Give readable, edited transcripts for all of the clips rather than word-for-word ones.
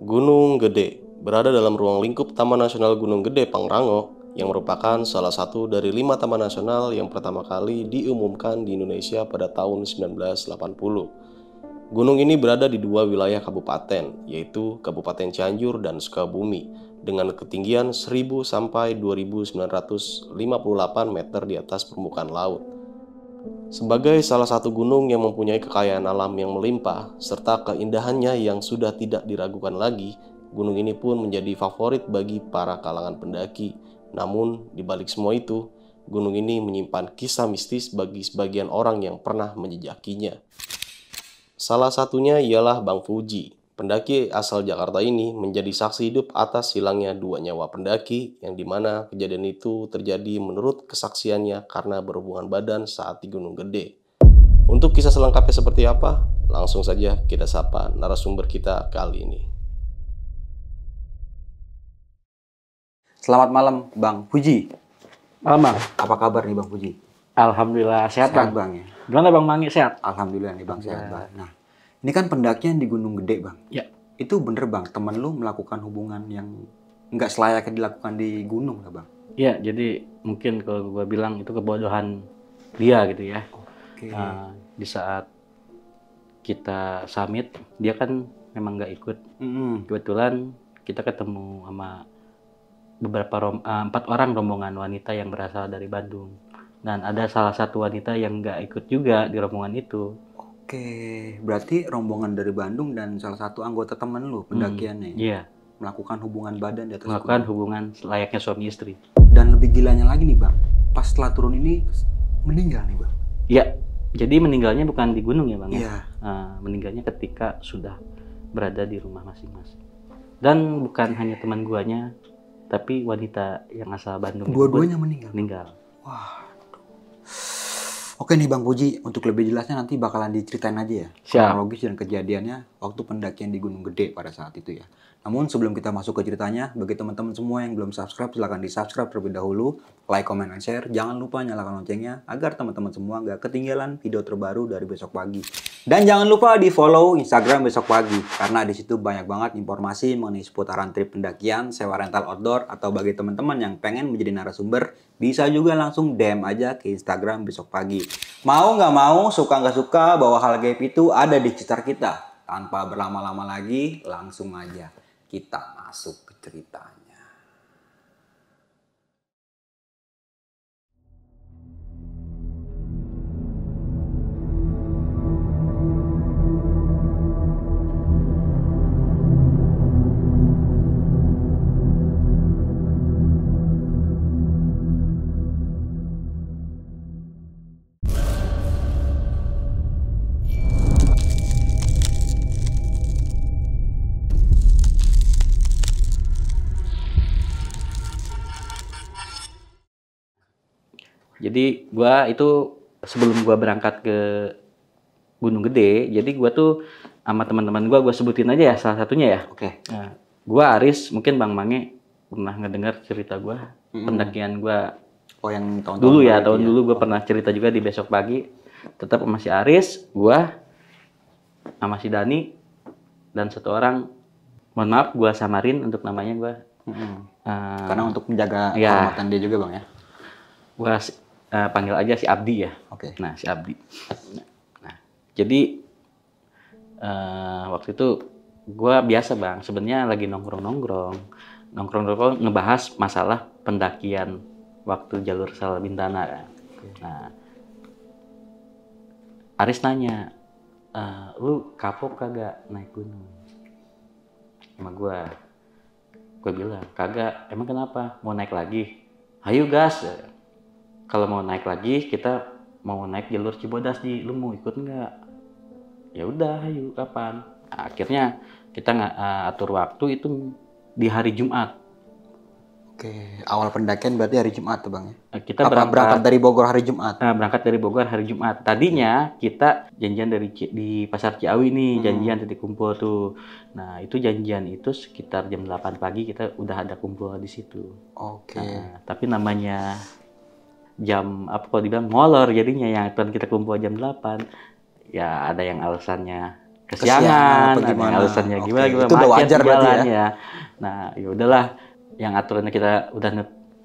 Gunung Gede berada dalam ruang lingkup Taman Nasional Gunung Gede Pangrango yang merupakan salah satu dari 5 taman nasional yang pertama kali diumumkan di Indonesia pada tahun 1980. Gunung ini berada di dua wilayah kabupaten, yaitu Kabupaten Cianjur dan Sukabumi, dengan ketinggian 1000 sampai 2958 meter di atas permukaan laut. Sebagai salah satu gunung yang mempunyai kekayaan alam yang melimpah serta keindahannya yang sudah tidak diragukan lagi, gunung ini pun menjadi favorit bagi para kalangan pendaki. Namun, di balik semua itu, gunung ini menyimpan kisah mistis bagi sebagian orang yang pernah menjejakinya. Salah satunya ialah Bang Fuji. Pendaki asal Jakarta ini menjadi saksi hidup atas hilangnya dua nyawa pendaki yang dimana kejadian itu terjadi menurut kesaksiannya karena berhubungan badan saat di Gunung Gede. Untuk kisah selengkapnya seperti apa? Langsung saja kita sapa narasumber kita kali ini. Selamat malam Bang Fuji. Malam Bang. Apa kabar nih Bang Fuji? Alhamdulillah sehat Bang. Bang ya. Gimana Bang Mangi, sehat? Alhamdulillah nih Bang sehat Bang. Nah, ini kan pendakian di Gunung Gede Bang. Ya. Itu bener Bang, temen lu melakukan hubungan yang nggak selayaknya dilakukan di gunung lah Bang? Iya, jadi mungkin kalau gua bilang itu kebodohan dia gitu ya. Oke. Di saat kita summit, dia kan memang nggak ikut. Kebetulan kita ketemu sama beberapa 4 orang rombongan wanita yang berasal dari Bandung. Dan ada salah satu wanita yang nggak ikut juga di rombongan itu. Oke, berarti rombongan dari Bandung dan salah satu anggota temen lu pendakiannya Iya, melakukan hubungan badan di atas melakukan gunung. hubungan layaknya suami istri. Dan lebih gilanya lagi nih Bang, pas setelah turun ini meninggal nih Bang. Iya, jadi meninggalnya bukan di gunung ya Bang ya? Iya. Meninggalnya ketika sudah berada di rumah masing-masing. Dan bukan hanya teman guanya, tapi wanita yang asal Bandung. Dua-duanya meninggal. Meninggal. Wah. Oke nih Bang Puji, untuk lebih jelasnya nanti bakalan diceritain aja ya Siap. kronologis dan kejadiannya waktu pendakian di Gunung Gede pada saat itu ya. Namun sebelum kita masuk ke ceritanya, bagi teman-teman semua yang belum subscribe, silahkan di-subscribe terlebih dahulu, like, comment, and share. Jangan lupa nyalakan loncengnya agar teman-teman semua nggak ketinggalan video terbaru dari besok pagi. Dan jangan lupa di-follow Instagram besok pagi, karena di situ banyak banget informasi mengenai seputaran trip pendakian, sewa rental outdoor, atau bagi teman-teman yang pengen menjadi narasumber, bisa juga langsung DM aja ke Instagram besok pagi. Mau nggak mau, suka nggak suka, bahwa hal gaib itu ada di sekitar kita. Tanpa berlama-lama lagi, langsung aja kita masuk ke ceritanya. Jadi gua itu sebelum gua berangkat ke Gunung Gede, jadi gua tuh sama teman-teman gua sebutin aja ya salah satunya ya. Oke. Nah, gua Aris, mungkin Bang Mange pernah ngedengar cerita gua, pendakian gua Oh yang tahun-tahun dulu ya, lalu tahun dulu gua pernah cerita juga di besok pagi. Tetap sama si Aris, gua sama si Dani, dan satu orang, mohon maaf gua samarin untuk namanya gua. Karena untuk menjaga ya. kehormatan dia juga Bang ya. Gua panggil aja si Abdi ya. Oke. Nah, si Abdi. Nah, jadi waktu itu gua biasa Bang, sebenarnya lagi nongkrong ngebahas masalah pendakian waktu jalur Salabintana kan. Nah, Aris nanya, lu kapok kagak naik gunung? Sama gua bilang, kagak. Emang kenapa? Mau naik lagi? Ayo gas. Kalau mau naik lagi, kita mau naik jalur Cibodas di, lu mau ikut nggak? Ya udah, ayo kapan? Nah, akhirnya kita atur waktu itu di hari Jumat. Oke, awal pendakian berarti hari Jumat tuh Bang ya? Kita berangkat dari Bogor hari Jumat? Berangkat dari Bogor hari Jumat. Tadinya kita janjian di Pasar Ciawi nih, janjian titik kumpul tuh. Nah, itu janjian itu sekitar jam 8 pagi kita udah ada kumpul di situ. Oke. Nah, tapi namanya jam apa kalau dibilang molor jadinya yang kita kumpul jam 8. Ya ada yang alasannya kesiangan, apa gimana? alasannya Oke, gimana itu udah macet wajar berarti jalan ya? ya. Nah, ya udahlah, yang aturannya kita udah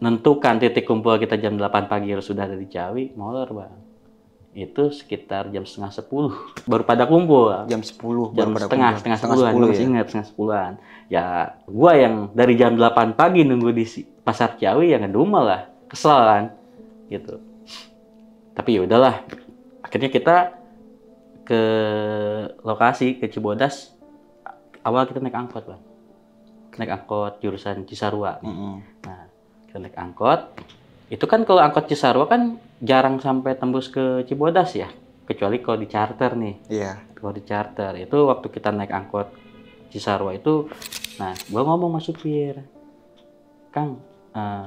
nentukan titik kumpul kita jam 8 pagi harus sudah ada di Ciawi, molor bang. Itu sekitar jam setengah 10 baru pada kumpul. Jam 10 Jam baru pada setengah kumpul. 10-an, gue masih ya? ingat setengah 10-an. Ya, gua yang dari jam 8 pagi nunggu di pasar Ciawi ya ngedumel lah, kesel kan, gitu. Tapi ya udahlah, akhirnya kita ke lokasi ke Cibodas. Awal kita naik angkot bang, naik angkot jurusan Cisarua. Nah, kita naik angkot. Itu kan kalau angkot Cisarua kan jarang sampai tembus ke Cibodas ya, kecuali kalau di charter nih. Iya. Kalau di charter itu waktu kita naik angkot Cisarua itu, nah gua ngomong sama supir, Kang,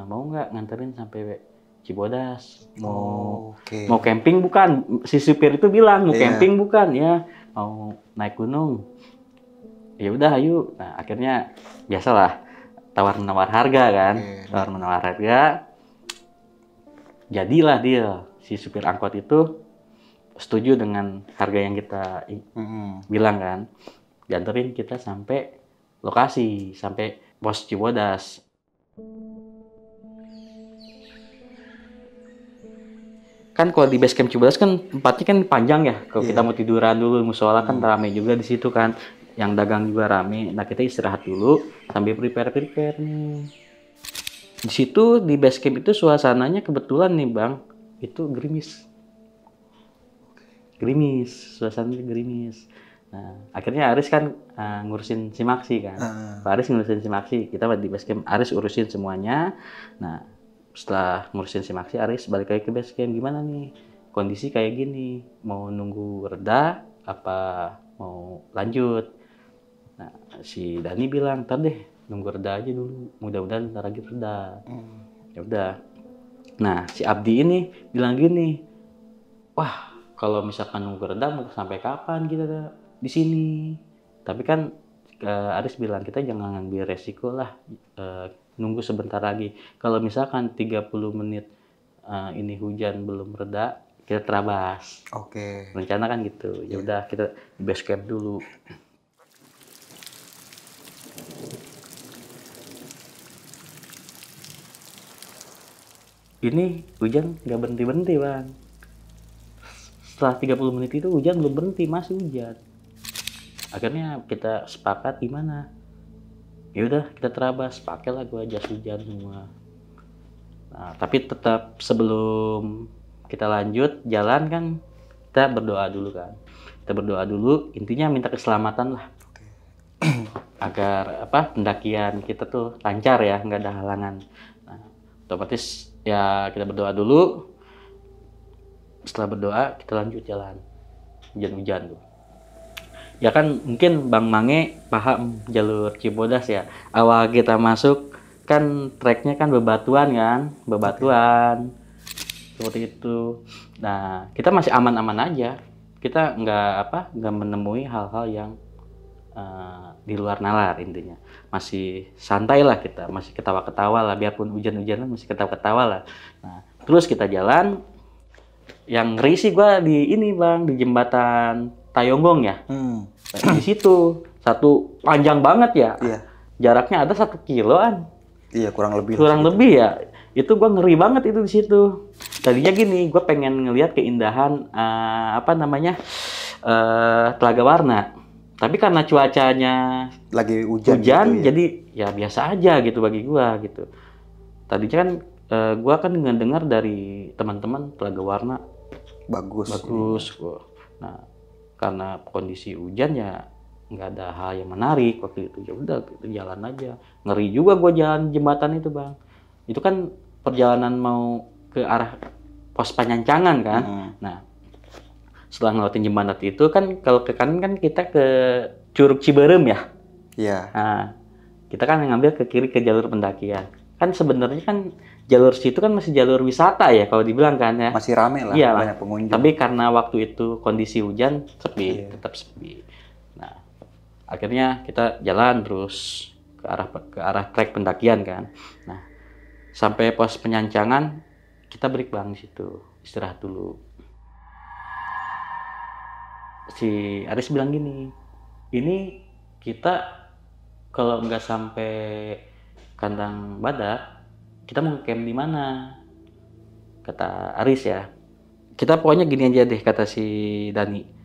mau nggak nganterin sampai Cibodas? Mau camping bukan? Si supir itu bilang mau camping bukan? Ya, mau naik gunung. Ya udah, ayo. Nah, akhirnya biasalah tawar menawar harga kan, tawar menawar harga. Jadilah deal. Si supir angkot itu setuju dengan harga yang kita bilang kan, dianterin kita sampai lokasi, sampai pos Cibodas. Kan kalau di base camp Cibodas kan tempatnya kan panjang ya. Kalau kita mau tiduran dulu, musola kan rame juga di situ kan. Yang dagang juga rame. Nah, kita istirahat dulu sambil prepare nih. Di situ di base camp itu suasananya kebetulan nih, Bang, itu gerimis. Suasananya gerimis. Nah, akhirnya Aris kan ngurusin simaksi kan. Pak Aris ngurusin simaksi, kita di base camp Aris urusin semuanya. Nah, setelah ngurusin simaksi, Aris balik lagi ke base camp. Gimana nih? Kondisi kayak gini, mau nunggu reda apa mau lanjut? Nah, si Dani bilang, "Ntar deh, nunggu reda aja dulu. Mudah-mudahan ntar lagi reda." Ya udah. Nah, si Abdi ini bilang gini, "Wah, kalau misalkan nunggu reda mau sampai kapan kita di sini?" Tapi kan Aris bilang, "Kita jangan ngambil resiko lah. Nunggu sebentar lagi. Kalau misalkan 30 menit ini hujan belum reda, kita terabas." Rencana kan gitu. Ya udah, kita di base camp dulu. Ini hujan nggak berhenti-berhenti, Bang. Setelah 30 menit itu hujan belum berhenti, masih hujan. Akhirnya kita sepakat gimana? Ya udah, kita terabas, pakailah gua jas hujan semua. Nah, tapi tetap sebelum kita lanjut jalan kan kita berdoa dulu kan. Kita berdoa dulu, intinya minta keselamatan lah. Agar pendakian kita tuh lancar ya, nggak ada halangan. Nah, otomatis ya kita berdoa dulu. Setelah berdoa kita lanjut jalan. Hujan-hujan tuh. Ya kan mungkin Bang Mange paham jalur Cibodas ya. Awal kita masuk kan treknya kan bebatuan kan, seperti itu. Nah, kita masih aman-aman aja. Kita nggak menemui hal-hal yang di luar nalar intinya. Masih santai lah kita, masih ketawa-ketawa lah, biarpun hujan-hujanan masih ketawa-ketawa lah. Nah, terus kita jalan. Yang ngeri sih gue di ini Bang, di jembatan Tayonggong ya. Di situ satu panjang banget ya. Jaraknya ada 1 kiloan. Iya, kurang lebih ya. Itu gue ngeri banget itu di situ. Tadinya gini, gue pengen ngelihat keindahan Telaga Warna. Tapi karena cuacanya lagi hujan gitu, jadi ya biasa aja gitu bagi gue gitu. Tadinya kan gue kan ngedengar dari teman-teman Telaga Warna bagus. Nah, karena kondisi hujan ya nggak ada hal yang menarik waktu itu. Ya udah kita jalan aja. Ngeri juga gue jalan jembatan itu Bang. Itu kan perjalanan mau ke arah pos Panyancangan kan. Nah, setelah ngelewatin jembatan itu kan kalau ke kanan kan kita ke Curug Ciberem ya. Nah, kita kan ngambil ke kiri ke jalur pendakian. Kan sebenarnya kan jalur situ kan masih jalur wisata ya kalau dibilang kan ya. Masih rame lah, banyak pengunjung. Tapi karena waktu itu kondisi hujan tetap sepi. Nah, akhirnya kita jalan terus ke arah trek pendakian kan. Nah, sampai pos Penyancangan kita break Bang di situ, istirahat dulu. Si Aris bilang gini, ini kita kalau nggak sampai kandang badak, kita mau camp di mana? Kata Aris ya. Kita pokoknya gini aja deh, kata si Dani.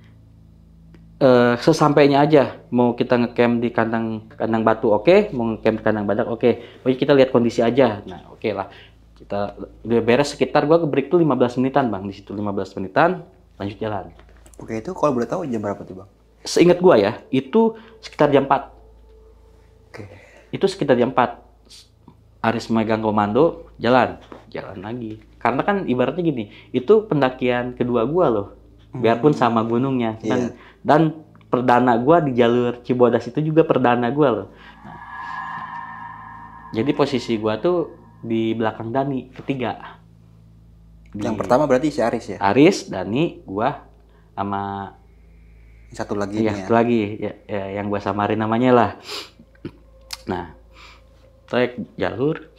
Sesampainya aja, mau kita ngecamp di kandang batu, oke. Mau ngecamp di kandang badak, oke. Pokoknya kita lihat kondisi aja. Nah, oke lah. Kita udah beres sekitar, gua ke break tuh 15 menitan bang. Di situ 15 menitan, lanjut jalan. Oke, itu kalau boleh tahu jam berapa tuh bang? Seingat gua ya, itu sekitar jam 4. Oke. Itu sekitar jam 4. Aris megang komando, jalan lagi. Karena kan ibaratnya gini, itu pendakian kedua gua loh. Biarpun sama gunungnya. Dan perdana gua di jalur Cibodas itu juga perdana gua loh. Nah, jadi posisi gua tuh di belakang Dani, ketiga. Yang pertama berarti si Aris ya? Aris, Dani, gua sama Satu lagi ya, nih ya. satu lagi ya, yang gua samarin namanya lah. Nah, trek jalur.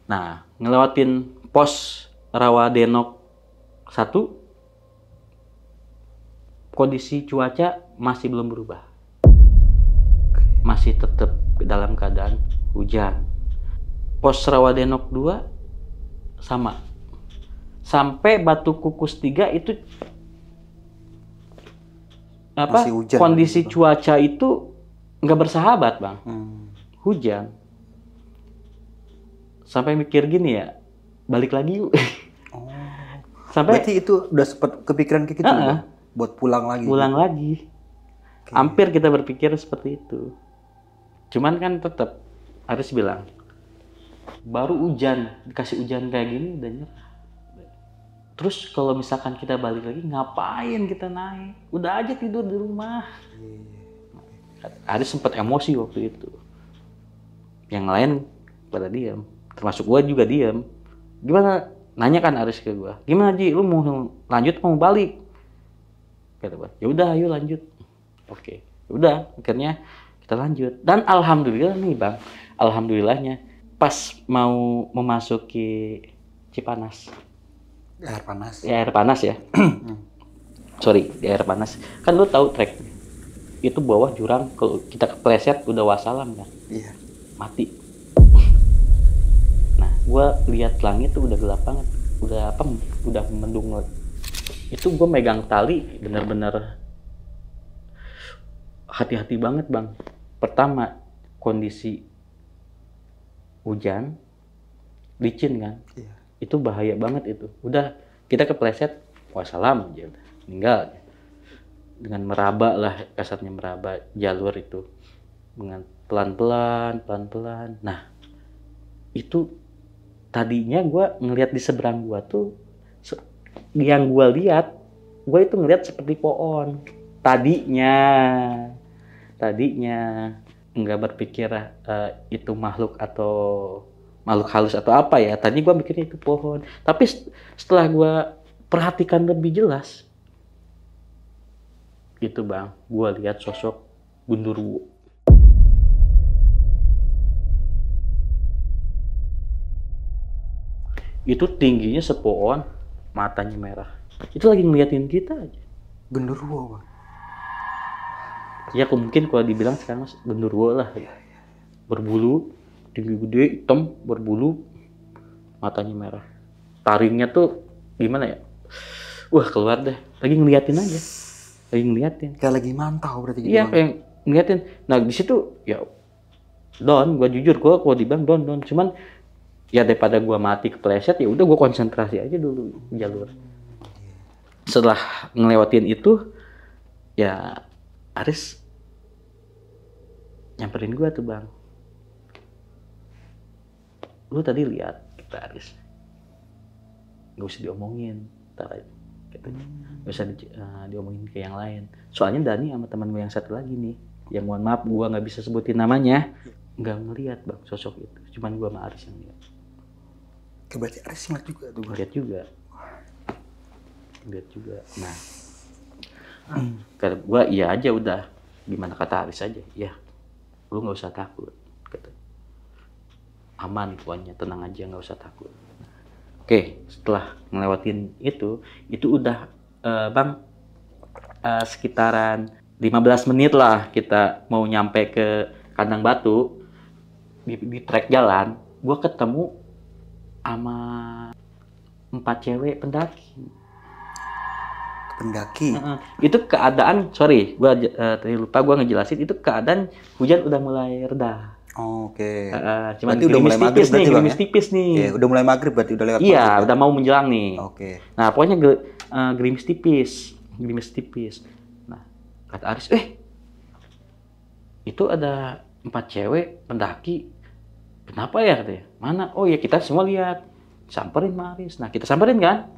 Nah, ngelewatin pos Rawadenok 1, kondisi cuaca masih belum berubah. Masih tetap dalam keadaan hujan. Pos Rawadenok 2 sama. Sampai Batu Kukus 3 itu Masih hujan, kondisi gitu. cuaca itu nggak bersahabat bang. Hujan. Sampai mikir gini ya, balik lagi yuk. Oh. Sampai Berarti itu udah sempet kepikiran kayak gitu Bang? Buat pulang lagi? pulang lagi. Hampir kita berpikir seperti itu. Cuman kan tetap harus bilang, baru hujan, dikasih hujan kayak gini udah nyerah. Terus kalau misalkan kita balik lagi, ngapain kita naik? Udah aja tidur di rumah. Aris sempat emosi waktu itu. Yang lain pada diam, termasuk gua juga diam. Gimana? Nanya kan Aris ke gua. Gimana Ji? Lu mau lanjut mau balik? Kata gua. Ya udah, ayo lanjut. Oke. Udah, akhirnya kita lanjut. Dan alhamdulillah nih Bang, alhamdulillahnya pas mau memasuki Cipanas. Air panas. Ya, air panas ya. Sorry, di air panas. Kan lu tahu trek itu bawah jurang, kalau kita kepleset udah wassalam kan. Iya. Mati. Nah, gua lihat langit tuh udah gelap banget. Udah mendung. Itu gua megang tali bener-bener hati-hati banget, Bang. Pertama, kondisi hujan, licin kan. Iya. Itu bahaya banget itu. Udah kita kepleset, wassalam aja udah, meninggal aja. Dengan meraba lah, kasarnya meraba jalur itu dengan pelan-pelan. Nah, itu tadinya gue ngelihat di seberang gue tuh, yang gue lihat, gue itu ngelihat seperti pohon. Tadinya nggak berpikir itu makhluk atau makhluk halus atau apa ya. Tadi gue mikirnya itu pohon. Tapi setelah gue perhatikan lebih jelas, itu Bang, gue lihat sosok Gundurwo. Itu tingginya sepohon, matanya merah. Itu lagi ngeliatin kita aja. Gundurwo Bang. Ya mungkin kalau dibilang sekarang Gundurwo lah. Berbulu, tinggi gede, hitam, berbulu, matanya merah. Taringnya tuh gimana ya? Wah, keluar deh. Lagi ngeliatin aja. Kayak lagi mantau berarti gitu. Iya, Bang. kayak ngeliatin. Nah, di situ ya gue jujur kalau dibilang down. Cuman ya daripada gue mati kepleset, ya udah gue konsentrasi aja dulu jalur. Setelah ngelewatin itu, ya Aris nyamperin gue tuh Bang. Lu tadi lihat kita Aris, nggak usah diomongin, gitu. Nggak usah diomongin ke yang lain. Soalnya Dani sama teman gue yang satu lagi nih, yang mohon maaf gue nggak bisa sebutin namanya, nggak ngelihat Bang sosok itu. Cuman gue sama Aris yang lihat. Berarti Aris ngeliat juga tuh. Lihat juga. Nah, kata gue iya aja udah. Gimana kata Aris aja, ya, lu nggak usah takut. Kata. Aman pokoknya, tenang aja, nggak usah takut. Oke, setelah ngelewatin itu udah Bang, sekitaran 15 menit lah kita mau nyampe ke kandang batu. Di trek jalan, gue ketemu sama 4 cewek pendaki. Pendaki. Itu keadaan, sorry, tadi lupa gue ngejelasin, itu keadaan hujan udah mulai reda. Oke. Cuman berarti udah mulai maghrib berarti Bang, gerimis ya? tipis nih. Iya, udah mulai maghrib berarti udah lewat Iya, maghrib, udah mau menjelang nih. Oke. Nah, pokoknya gerimis tipis. Nah, kata Aris, itu ada 4 cewek pendaki. Kenapa ya katanya? Mana? Oh ya kita semua lihat. Samperin sama Aris. Nah, kita samperin kan?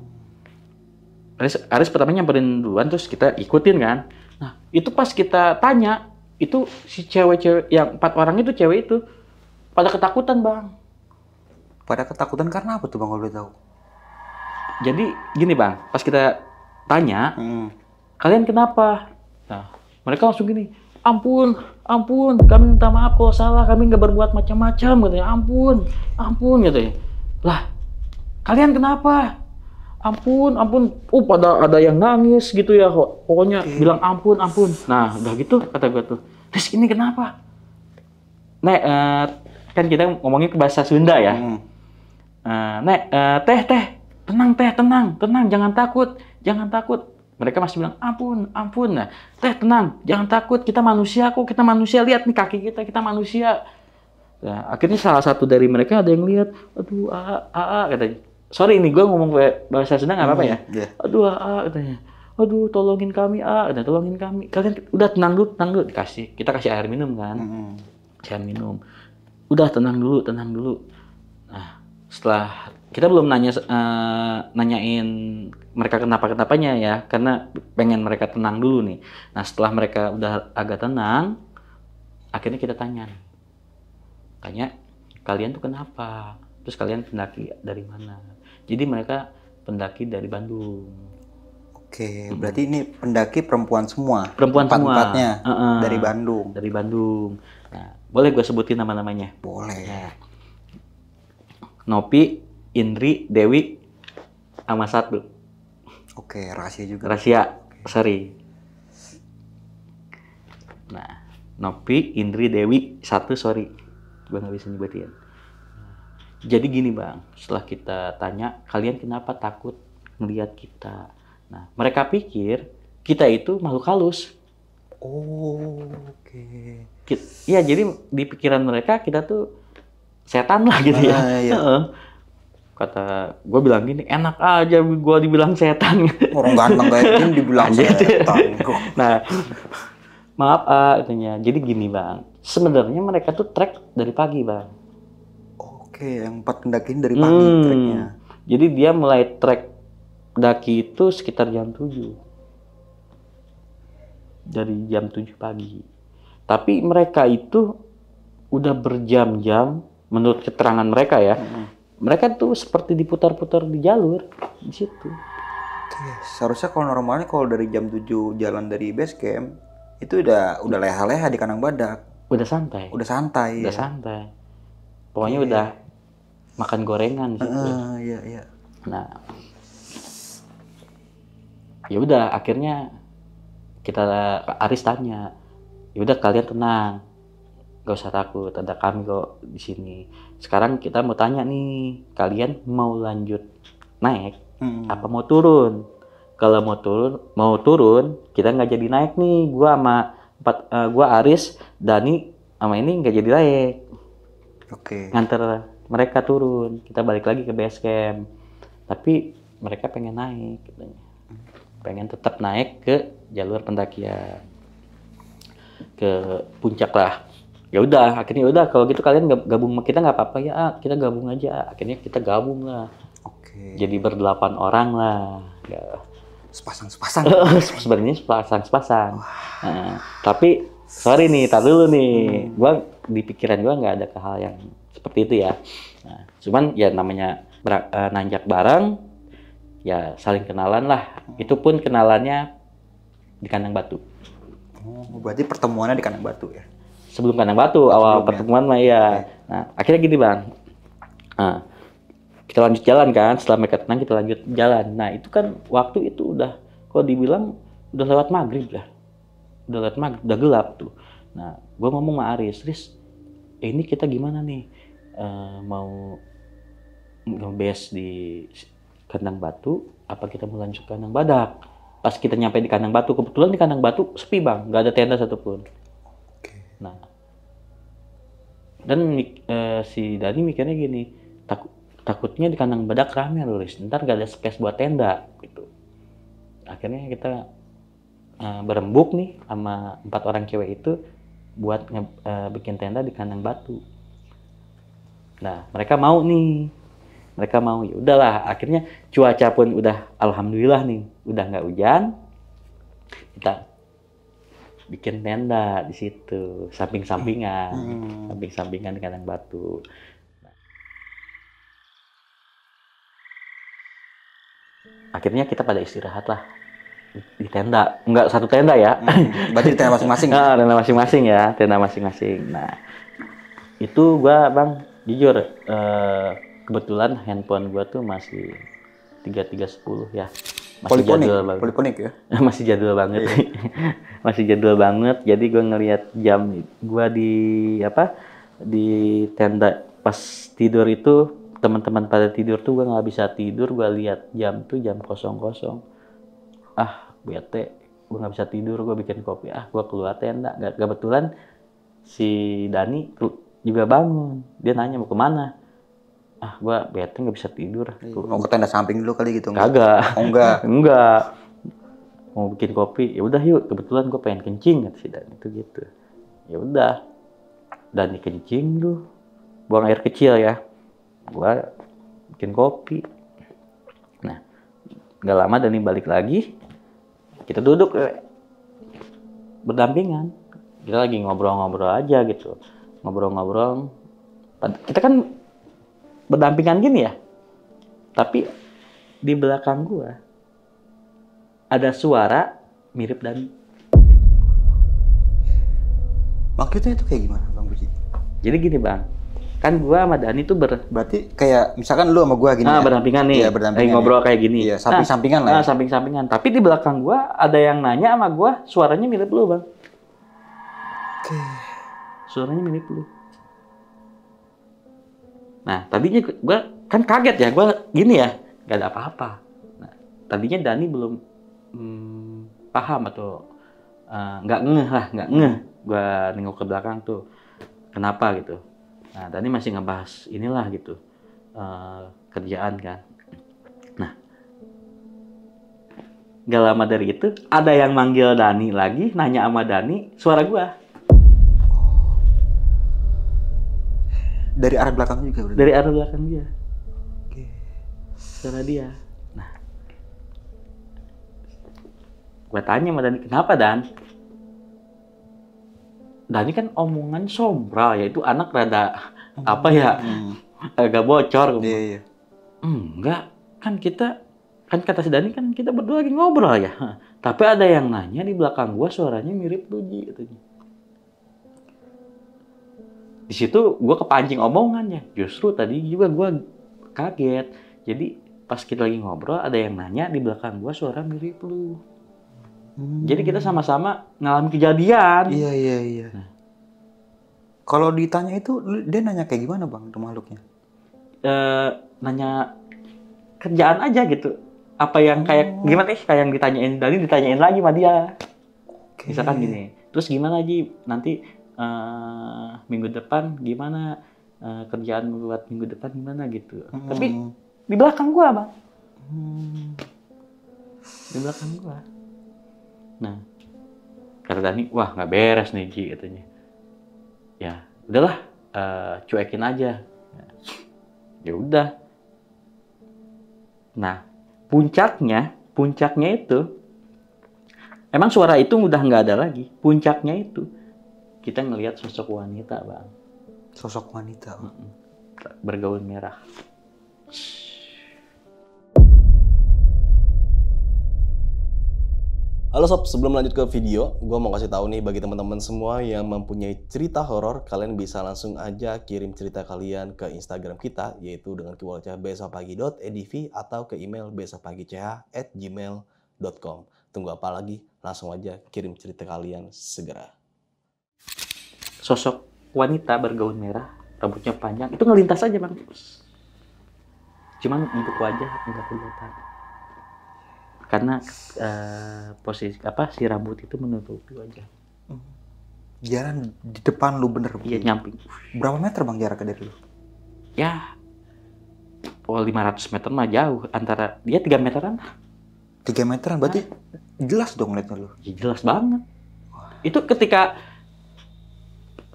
Aris pertama nyamperin duluan, terus kita ikutin kan. Nah, itu pas kita tanya, itu si cewek-cewek yang 4 orang itu, cewek itu pada ketakutan, Bang. Pada ketakutan karena apa tuh Bang, kalau boleh tahu? Jadi gini, Bang, pas kita tanya, kalian kenapa? Nah, mereka langsung gini, ampun, kami minta maaf kalau salah, kami nggak berbuat macam-macam, katanya. Ampun, katanya. Lah, kalian kenapa? Ampun. Pada ada yang nangis gitu ya, pokoknya bilang ampun. Nah, udah gitu kata gue tuh, terus ini kenapa? Nek, kan kita ngomongnya ke bahasa Sunda ya. Nek, teh, tenang, jangan takut. Mereka masih bilang ampun. Nah, teh tenang, jangan takut, kita manusia kok, lihat nih kaki kita manusia. Nah, akhirnya salah satu dari mereka ada yang lihat, aduh, katanya. Sorry ini gue ngomong bahasa Sunda nggak apa-apa ya. Aduh, katanya. Aduh, tolongin kami, tolongin kami. Kalian udah tenang dulu. Kita kasih air minum kan. Kasih air minum. Udah tenang dulu. Nah, setelah kita belum nanyain mereka kenapa-kenapanya ya, karena pengen mereka tenang dulu nih. Nah, setelah mereka udah agak tenang, akhirnya kita tanya, kalian tuh kenapa? Terus kalian pendaki dari mana? Jadi mereka pendaki dari Bandung. Oke, berarti ini pendaki perempuan semua? Perempuan semua. Empat-empatnya dari Bandung? Dari Bandung. Nah, boleh gue sebutin nama-namanya? Boleh. Nah, Nopi, Indri, Dewi, sama satu. Oke, rahasia juga. Sorry. Nah, Nopi, Indri, Dewi, satu, sorry. Gue nggak bisa nyebutin. Jadi gini Bang, setelah kita tanya, kalian kenapa takut melihat kita? Nah, mereka pikir kita itu makhluk halus. Oke. Iya, jadi di pikiran mereka kita tuh setan lah gitu ya. Iya. Kata gue bilang gini, enak aja gue dibilang setan. Orang ganteng kayak gini dibilang setan. Nah, maaf katanya. Jadi gini Bang, sebenarnya mereka tuh trek dari pagi Bang. Oke, yang 4 pendaki dari pagi treknya. Jadi dia mulai trek daki itu sekitar jam 7. Dari jam 7 pagi. Tapi mereka itu udah berjam-jam, menurut keterangan mereka ya, mereka tuh seperti diputar-putar di jalur di situ. Oke, seharusnya kalau normalnya kalau dari jam 7 jalan dari base camp itu udah leha-leha di Kandang Badak. Udah santai. Santai. Pokoknya udah makan gorengan gitu. Iya. Nah, ya udah akhirnya Aris tanya, ya udah kalian tenang, gak usah takut, ada kami kok di sini. Sekarang kita mau tanya nih, kalian mau lanjut naik apa mau turun? Kalau mau turun, kita nggak jadi naik nih. Gua Aris, Dani sama ini nggak jadi naik. Oke. Nganter mereka turun, kita balik lagi ke base camp. Tapi mereka pengen naik, katanya. Pengen tetap naik ke jalur pendakian, ke puncak lah. Ya udah, akhirnya udah kalau gitu kalian gabung sama kita nggak apa-apa ya, kita gabung aja. Akhirnya kita gabung lah. Oke. Jadi ber-8 orang lah. Ya. Sepasang. Sebenarnya sepasang. Tapi sorry nih, tar dulu nih. Gua di pikiran gua nggak ada hal yang seperti itu ya. Nah, cuman ya namanya nanjak bareng, ya saling kenalan lah. Itu pun kenalannya di Kandang Batu. Oh, berarti pertemuannya di Kandang Batu ya? Sebelum Kandang Batu, awal pertemuan mah ya. Okay. Nah, akhirnya gini Bang. Nah, kita lanjut jalan kan, setelah mereka tenang kita lanjut jalan. Nah, itu kan waktu itu udah, kalau dibilang udah lewat maghrib lah. udah liat maghrib, udah gelap tuh. Nah, gue ngomong sama Aris, ini kita gimana nih? Mau nge-base di kandang batu, apa kita mau lanjut kandang badak? Pas kita nyampe di kandang batu, kebetulan di kandang batu sepi bang, nggak ada tenda satupun. Nah, dan si Dani mikirnya gini, takutnya di kandang badak rame loh, ntar nggak ada space buat tenda gitu. Akhirnya kita berembuk nih sama 4 orang cewek itu buat bikin tenda di kandang batu. Nah, mereka mau ya udahlah. Akhirnya cuaca pun udah alhamdulillah nih, udah nggak hujan. Kita bikin tenda di situ, samping-sampingan di kandang batu. Nah, akhirnya kita pada istirahat lah di tenda, nggak satu tenda ya. Berarti di tenda masing-masing. Tenda masing-masing. Nah, itu gua bang jujur kebetulan handphone gua tuh masih 3310 ya. Masih jadul banget. Poliponik ya. Masih jadul banget. Masih jadul banget. Jadi gua ngelihat jam gua di tenda pas tidur itu, teman-teman pada tidur tuh gua nggak bisa tidur. Gua lihat jam tuh jam 00. Bete, gue nggak bisa tidur, gue bikin kopi, gue keluar tenda. Kebetulan si Dani juga bangun, dia nanya mau kemana. Gue bete nggak bisa tidur. Mau ke tenda samping dulu kali gitu? Kagak. Oh, enggak. Mau bikin kopi, ya udah yuk. Kebetulan gue pengen kencing kata si Dani itu gitu. Ya udah, Dani kencing tuh, buang air kecil ya. Gue bikin kopi. Nah, nggak lama Dani balik lagi. Kita duduk berdampingan, kita lagi ngobrol-ngobrol aja gitu, ngobrol-ngobrol. Kita kan berdampingan gini ya, tapi di belakang gua ada suara mirip Dani. Maksudnya itu kayak gimana Bang Buji? Jadi gini bang, kan gua sama Dani tuh berarti kayak misalkan lu sama gua gini ya? Berdampingan nih, iya, berdampingan ngobrol kayak gini. Iya, samping-sampingan lah ya? Samping-sampingan, tapi di belakang gua ada yang nanya sama gua, suaranya mirip lu bang. Suaranya mirip lu. Nah, tadinya gua kan kaget ya, gua gini ya, gak ada apa-apa. Nah, tadinya Dani belum paham atau nggak ngeh. Gua nengok ke belakang tuh, kenapa gitu. Nah, Dani masih ngebahas inilah gitu, kerjaan kan. Nah, gak lama dari itu, ada yang manggil Dani lagi, nanya sama Dani, suara gua. Dari arah belakang juga berarti? Dari arah belakang dia. Suara dia. Nah, gua tanya sama Dani, kenapa Dan? Dani kan omongan sombral, yaitu anak rada agak bocor. Iya. Enggak, kan kata si Dani kan kita berdua lagi ngobrol ya. Tapi ada yang nanya di belakang gua suaranya mirip lu Ji katanya. Di situ gua kepancing omongannya. Justru tadi juga gua kaget. Jadi pas kita lagi ngobrol ada yang nanya di belakang gua suara mirip lu. Jadi kita sama-sama ngalamin kejadian. Iya. Nah. Kalau ditanya itu, dia nanya kayak gimana bang, itu makhluknya? Nanya kerjaan aja gitu. Apa yang kayak gimana kayak yang ditanyain lagi sama dia. Misalkan gini, terus gimana Ji nanti minggu depan gimana, kerjaan buat minggu depan gimana gitu. Tapi di belakang gua bang. Di belakang gua. Nah, kata Dani, wah nggak beres nih Ji katanya. Ya udahlah, cuekin aja. Ya udah. Nah, puncaknya itu, emang suara itu udah nggak ada lagi. Puncaknya itu kita ngelihat sosok wanita bang. Sosok wanita. Bergaun merah. Halo sob, sebelum lanjut ke video, gue mau kasih tahu nih bagi teman-teman semua yang mempunyai cerita horor, kalian bisa langsung aja kirim cerita kalian ke Instagram kita, yaitu dengan keywordnya besokpagi.edv atau ke email besokpagi.ch@gmail.com. Tunggu apa lagi? Langsung aja kirim cerita kalian segera. Sosok wanita bergaun merah, rambutnya panjang, itu ngelintas aja bang. Cuman bentuk wajah nggak kelihatan. Karena posisi si rambut itu menutupi wajah. Jalan di depan lu bener. Iya, nyamping. Berapa meter bang jaraknya dari lu? Ya, 500 meter mah jauh. Antara dia 3 meteran. 3 meteran berarti jelas dong ngeliatnya lu. Ya, jelas banget. Itu ketika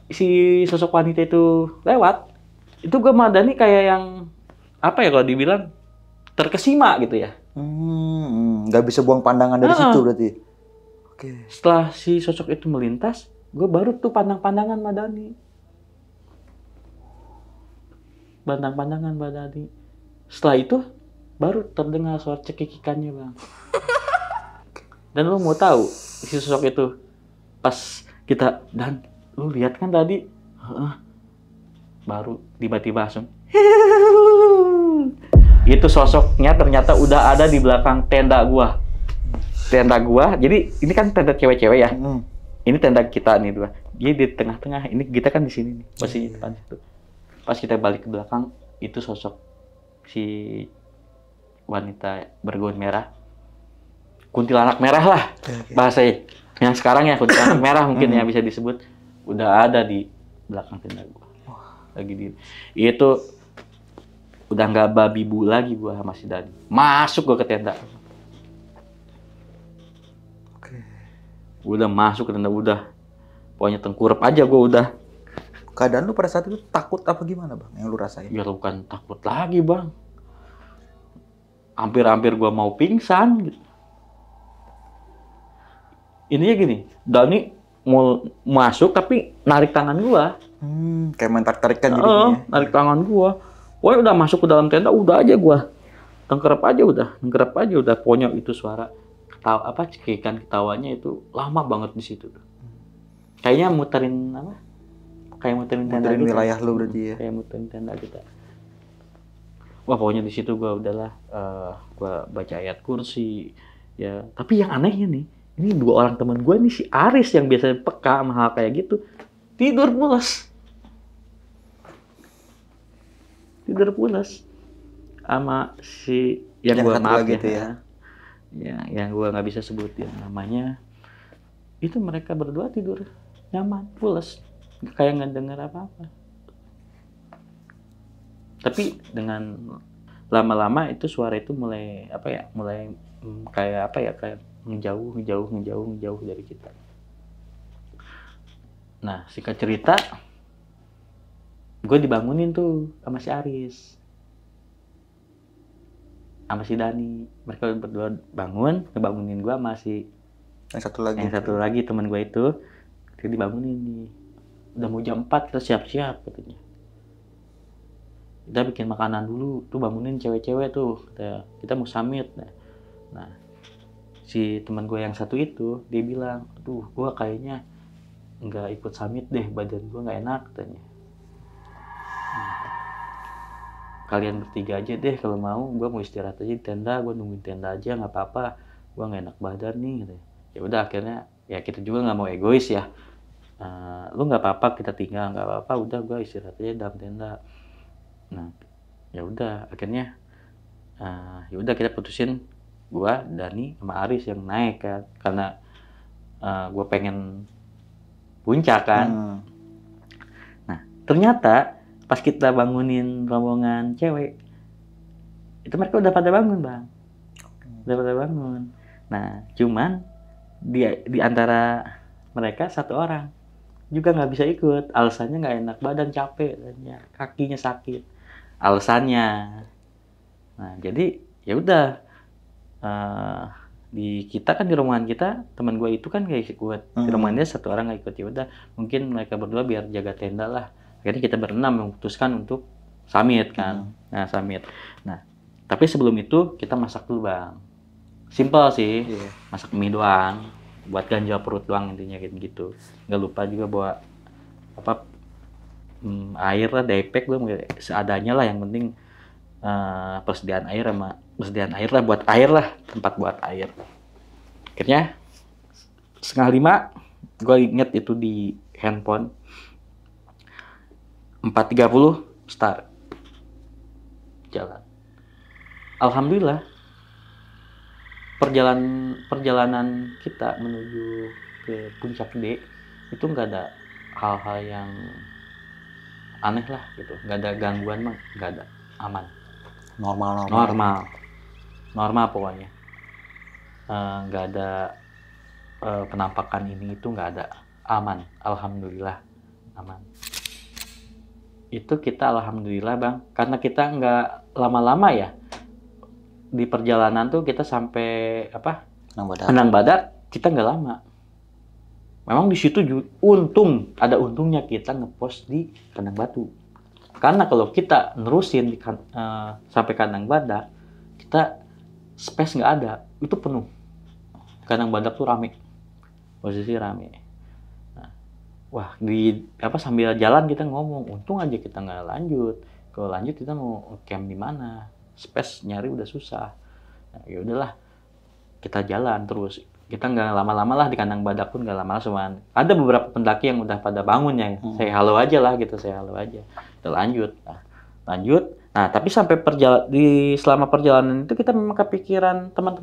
si sosok wanita itu lewat, itu gue sama Dani kayak yang apa ya kalau dibilang terkesima gitu ya. Nggak bisa buang pandangan dari situ berarti. Oke. Setelah si sosok itu melintas, gue baru tuh pandang-pandangan sama Dani. Pandang-pandangan sama Dani. Setelah itu baru terdengar suara cekikikannya bang. Dan lu mau tahu si sosok itu pas kita dan lu lihat kan tadi, baru tiba-tiba langsung itu sosoknya ternyata udah ada di belakang tenda gua. Tenda gua, jadi ini kan tenda cewek-cewek ya. Ini tenda kita nih dua. Dia di tengah-tengah. Ini kita kan di sini nih, posisi depan situ. Pas kita balik ke belakang, itu sosok si wanita bergaun merah. Kuntilanak merah lah bahasanya. Yang sekarang ya kuntilanak merah mungkin ya bisa disebut. Udah ada di belakang tenda gua. Lagi di itu udah nggak babi bu lagi gua sama si Dani. Masuk gua ke tenda. Oke. Udah masuk ke tenda udah. Pokoknya tengkurap aja gua udah. Keadaan lu pada saat itu takut apa gimana bang yang lu rasain? Ya bukan takut lagi bang. Hampir-hampir gua mau pingsan gitu. Ininya gini, Dani mau masuk tapi narik tangan gua. Kayak main tarik-tarikan jadinya. Narik tangan gua. Pokoknya udah masuk ke dalam tenda udah aja gua. Tengkerap aja udah. Pokoknya itu suara ketawa cekikan ketawanya itu lama banget di situ. Kayaknya muterin apa? Kayak muterin tenda Muterin kita. wilayah lu berarti ya. Kayak muterin tenda kita. Wah, pokoknya di situ gua udahlah gua baca ayat kursi ya. Tapi yang anehnya nih, ini 2 orang teman gue nih, si Aris yang biasanya peka sama hal kayak gitu, tidur pulas sama si yang gue maaf gitu ya, yang gue nggak bisa sebutin namanya. Itu mereka berdua tidur nyaman, pulas, kayak nggak dengar apa-apa. Tapi dengan lama-lama itu suara itu mulai kayak ngejauh dari kita. Nah, singkat cerita, gue dibangunin tuh sama si Aris, sama si Dani. Mereka berdua ngebangunin gue sama si yang satu lagi teman gue itu. Dia dibangunin nih, udah mau jam 4 kita siap-siap katanya. Kita bikin makanan dulu, tuh bangunin cewek-cewek tuh, kita mau summit. Nah, si teman gue yang satu itu, dia bilang, aduh gue kayaknya nggak ikut summit deh, badan gue nggak enak katanya. Kalian bertiga aja deh kalau mau, gue mau istirahat aja di tenda, gue nungguin tenda aja nggak apa-apa, gue nggak enak badan nih katanya. Ya udah akhirnya ya kita juga nggak mau egois ya, lu nggak apa-apa kita tinggal, nggak apa-apa, udah gue istirahat aja dalam tenda. Nah ya udah akhirnya ya udah kita putusin, gue, Dani sama Aris yang naik kan, karena gue pengen puncak kan. Nah ternyata pas kita bangunin rombongan cewek itu mereka udah pada bangun bang, udah pada bangun. Nah cuman di antara mereka satu orang juga nggak bisa ikut, alasannya nggak enak badan, capek, kakinya sakit alasannya. Nah jadi ya udah, di kita kan di rombongan kita, teman gue itu kan kayak ikut di rombongannya satu orang nggak ikut. Ya udah mungkin mereka berdua biar jaga tenda lah. Akhirnya kita berenam memutuskan untuk summit kan. Nah summit. Nah tapi sebelum itu kita masak dulu bang, simple sih, masak mie doang buat ganjal perut doang intinya kayak gitu. Nggak lupa juga bawa air lah, daypack gue seadanya lah, yang penting persediaan air lah, buat air lah, tempat buat air. Akhirnya 4:30, gue inget itu di handphone. 4:30 start jalan. Alhamdulillah perjalanan kita menuju ke Puncak Gede itu nggak ada hal-hal yang aneh lah gitu, nggak ada gangguan mah, nggak ada, aman, normal pokoknya. Nggak ada penampakan ini itu, nggak ada, aman, alhamdulillah aman. Itu kita alhamdulillah bang, karena kita nggak lama-lama ya di perjalanan tuh, kita sampai apa Kandang Badak kita nggak lama. Memang di situ ada untungnya kita ngepost di Kandang Batu, karena kalau kita nerusin sampai Kandang Badak, kita space nggak ada, itu penuh. Kandang Badak tuh rame, posisi rame. Wah, sambil jalan kita ngomong, untung aja kita nggak lanjut. Kalau lanjut kita mau camp di mana? Space nyari udah susah. Nah, ya udahlah, kita jalan terus. Kita nggak lama-lama lah di Kandang Badak pun nggak lama, cuman ada beberapa pendaki yang udah pada bangun ya. Saya halo aja lah gitu, saya halo aja. Kita lanjut. Lanjut. Nah, tapi sampai selama perjalanan itu kita memang kepikiran teman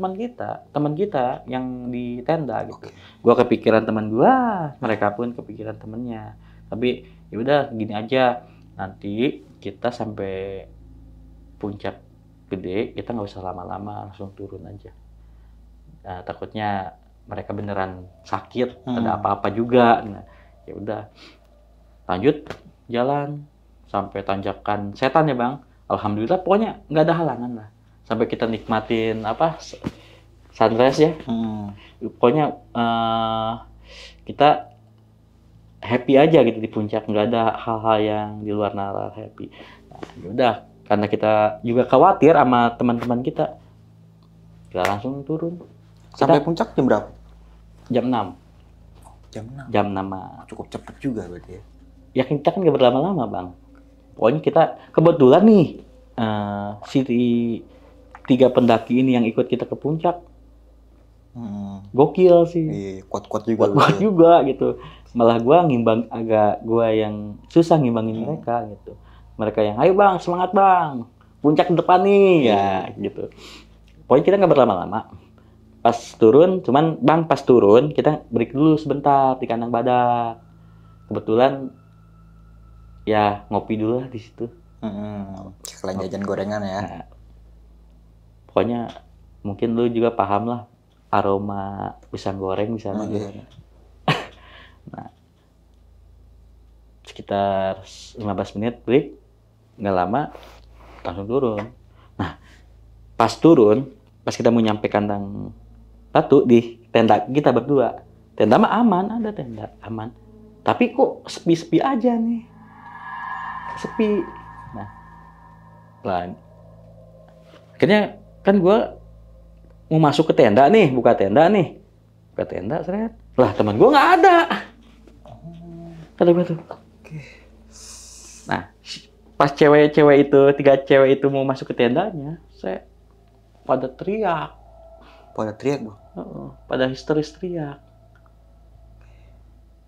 kita yang di tenda gitu. Gua kepikiran teman gua, mereka pun kepikiran temennya. Tapi ya udah gini aja, nanti kita sampai Puncak Gede, kita nggak usah lama-lama, langsung turun aja. Nah, takutnya mereka beneran sakit, ada apa-apa juga. Nah, ya udah lanjut jalan sampai tanjakan Setan ya bang. Alhamdulillah pokoknya nggak ada halangan lah, sampai kita nikmatin sunrise ya. Pokoknya kita happy aja gitu di puncak, nggak ada hal-hal yang di luar nalar, happy. Nah, yaudah, karena kita juga khawatir sama teman-teman kita langsung turun. Sampai puncak jam berapa? Jam 6. Jam 6. Cukup cepet juga berarti ya. Ya kita kan nggak berlama-lama bang. Pokoknya kita kebetulan nih si 3 pendaki ini yang ikut kita ke puncak, gokil sih. Iya, kuat-kuat juga. Kuat juga gitu. Malah gua yang susah ngimbangin mereka gitu. Mereka yang ayo bang, semangat bang, puncak depan nih ya gitu. Pokoknya kita nggak berlama-lama. Pas turun kita break dulu sebentar di Kandang Badak. Kebetulan ya ngopi dulu lah di situ. Sekalian jajan gorengan ya. Nah, pokoknya mungkin lu juga paham lah aroma pisang goreng di sana. Iya. Nah, sekitar 15 menit break, nggak lama langsung turun. Nah, pas kita mau nyampe Kandang Batu di tenda kita berdua. Tenda mah aman, ada tenda aman. Tapi kok sepi-sepi aja nih. Sepi. Nah, akhirnya kan gue mau masuk ke tenda nih, buka tenda, seret. Lah teman gue nggak ada. Kata gue tuh. Nah, pas 3 cewek itu mau masuk ke tendanya, saya pada teriak. Pada teriak bang? Pada histeris teriak.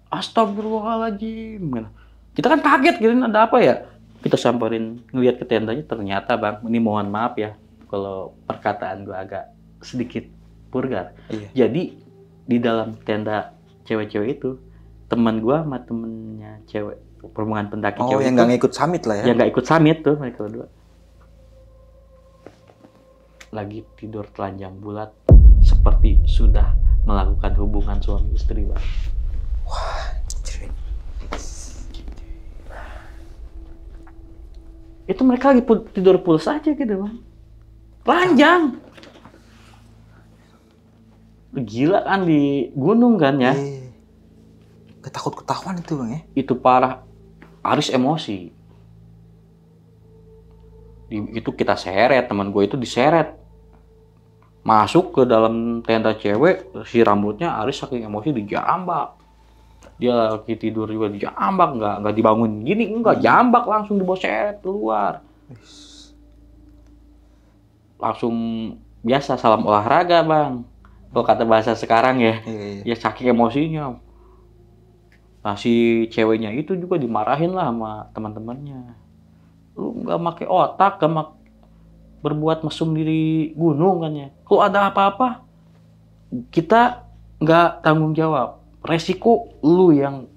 Astagfirullahaladzim. Kita kan kaget, kirain ada apa ya? Kita samperin, ngeliat ke tendanya, ternyata bang, ini mohon maaf ya kalau perkataan gue agak sedikit vulgar. Iya. Jadi di dalam tenda cewek-cewek itu, teman gue sama temennya cewek, perhubungan pendaki cewek yang nggak ngikut summit lah ya? Yang nggak ikut summit tuh mereka berdua. Lagi tidur telanjang bulat, seperti sudah melakukan hubungan suami istri bang. Wah, itu mereka lagi tidur pulas aja gitu bang, telanjang. Gila kan di gunung kan ya. Ketakut ketahuan itu bang ya? Itu parah. Aris emosi. Itu kita seret, teman gue itu diseret. Masuk ke dalam tenda cewek, si rambutnya Aris saking emosi dijambak. Dia lagi tidur juga dijambak, nggak dibangun gini, enggak, jambak langsung dibawa seret keluar. Langsung biasa salam olahraga bang. Kalau kata bahasa sekarang ya, Iya. ya saking emosinya. Nah si ceweknya itu juga dimarahin lah sama teman-temannya. Lu nggak pakai otak, berbuat mesum diri gunung kan ya. Kalau ada apa-apa, kita nggak tanggung jawab. Resiko lu yang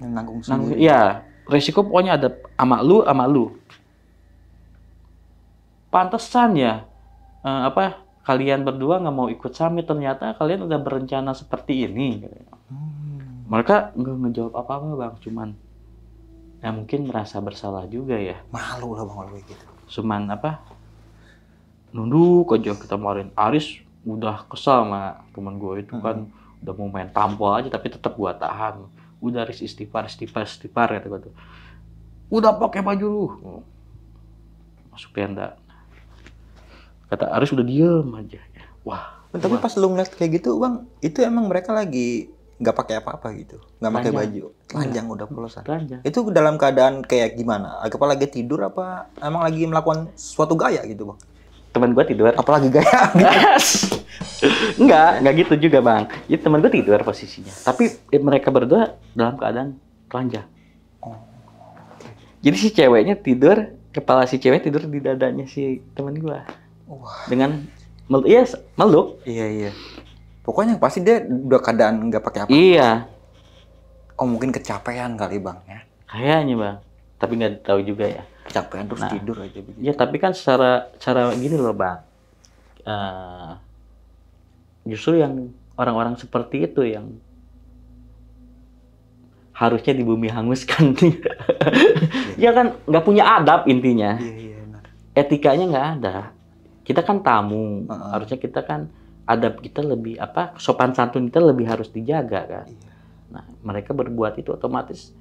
Nanggung nanggung. sendiri. Ya, resiko pokoknya ada sama lu. Pantesan ya, kalian berdua nggak mau ikut summit, ternyata kalian udah berencana seperti ini. Mereka nggak ngejawab apa-apa bang, cuman ya mungkin merasa bersalah juga ya. Malu lah bang kalau kayak gitu. Cuman nunduk aja. Kita kemarin Aris udah kesal sama teman gue itu kan, udah mau main tampol aja tapi tetap gua tahan. Udah Aris istighfar kata gue tuh. Udah pakai baju lu. Masuk tenda. Kata Aris udah diem aja. Wah. Tapi pas lu ngeliat kayak gitu bang, itu emang mereka lagi nggak pakai apa-apa gitu, nggak pakai baju, telanjang udah polosan. Telanjang. Itu dalam keadaan kayak gimana? Apa lagi tidur apa emang lagi melakukan suatu gaya gitu bang? Temen gue tidur. Apalagi gaya? Enggak gitu juga bang. Jadi temen gue tidur posisinya. Tapi mereka berdua dalam keadaan telanjang. Jadi si ceweknya tidur, kepala si cewek tidur di dadanya si temen gue. Dengan meluk. Iya. Pokoknya pasti dia udah keadaan nggak pakai apa. Iya. Oh mungkin kecapean kali bang ya? Kayaknya bang. Tapi nggak tahu juga ya. Kecapean terus tidur aja begitu. Ya tapi kan cara gini loh bang. Justru yang orang-orang seperti itu yang harusnya di bumi hanguskan. Ya kan nggak punya adab intinya. Iya benar. Etikanya nggak ada. Kita kan tamu, harusnya kita kan adab kita lebih sopan santun kita lebih harus dijaga kan. Nah mereka berbuat itu otomatis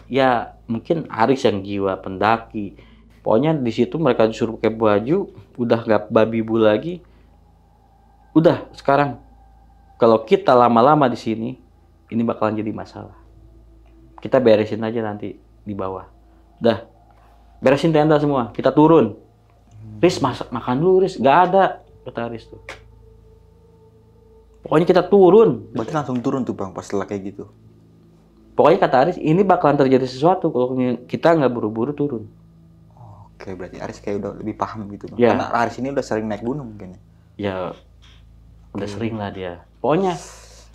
ya mungkin Aris yang jiwa pendaki. Pokoknya di situ mereka disuruh pakai baju, udah nggak babi bu lagi. Udah sekarang kalau kita lama-lama di sini, ini bakalan jadi masalah. Kita beresin aja nanti di bawah. Udah beresin tenda semua, kita turun. Riz makan dulu Riz, nggak ada kata Riz tuh. Pokoknya kita turun. Berarti langsung turun tuh bang pas setelah kayak gitu. Pokoknya kata Aris ini bakalan terjadi sesuatu kalau kita nggak buru-buru turun. Oke, berarti Aris kayak udah lebih paham gitu bang. Ya. Karena Aris ini udah sering naik gunung mungkin. Ya udah sering lah dia. Pokoknya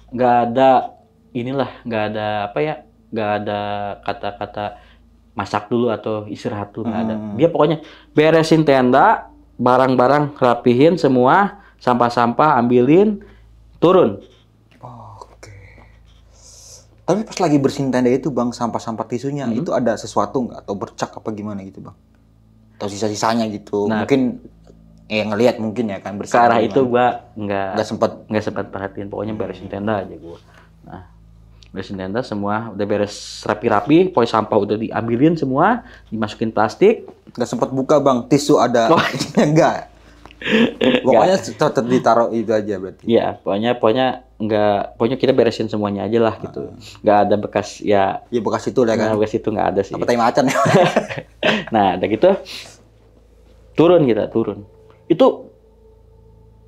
nggak ada nggak ada kata-kata masak dulu atau istirahat dulu, nggak ada. Dia pokoknya beresin tenda, barang-barang rapihin semua, sampah-sampah ambilin, turun. Oke. Tapi pas lagi bersihin tenda itu bang, sampah-sampah tisunya itu ada sesuatu nggak atau bercak apa gimana gitu bang? Atau sisa-sisanya gitu? Nah, mungkin ngelihat mungkin ya kan bersih. Ke arah itu gua nggak sempat perhatiin. Pokoknya beresin tenda aja gua. Nah, beresin tenda semua udah beres rapi-rapi, pokoknya sampah udah diambilin semua, dimasukin plastik. Nggak sempat buka bang, tisu ada? Enggak. Pokoknya tetap ditaruh itu aja berarti. Iya, pokoknya kita beresin semuanya aja lah gitu. Nggak ada bekas ya. Iya bekas itu lah kan. Bekas itu nggak ada sih. Apa tai macan ya? Nah, udah gitu turun. Itu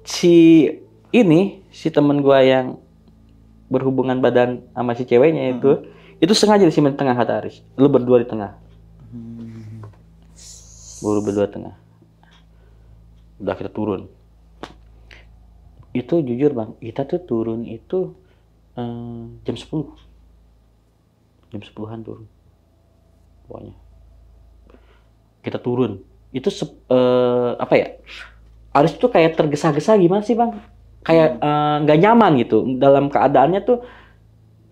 si teman gua yang berhubungan badan sama si ceweknya itu sengaja disimpan di tengah kata Aris. Lu berdua di tengah. Lu berdua tengah. Udah kita turun. Itu jujur bang, kita tuh turun itu jam 10. Jam 10-an turun. Pokoknya. Kita turun. Itu Aris tuh kayak tergesa-gesa gimana sih bang? Kayak nggak nyaman gitu dalam keadaannya tuh.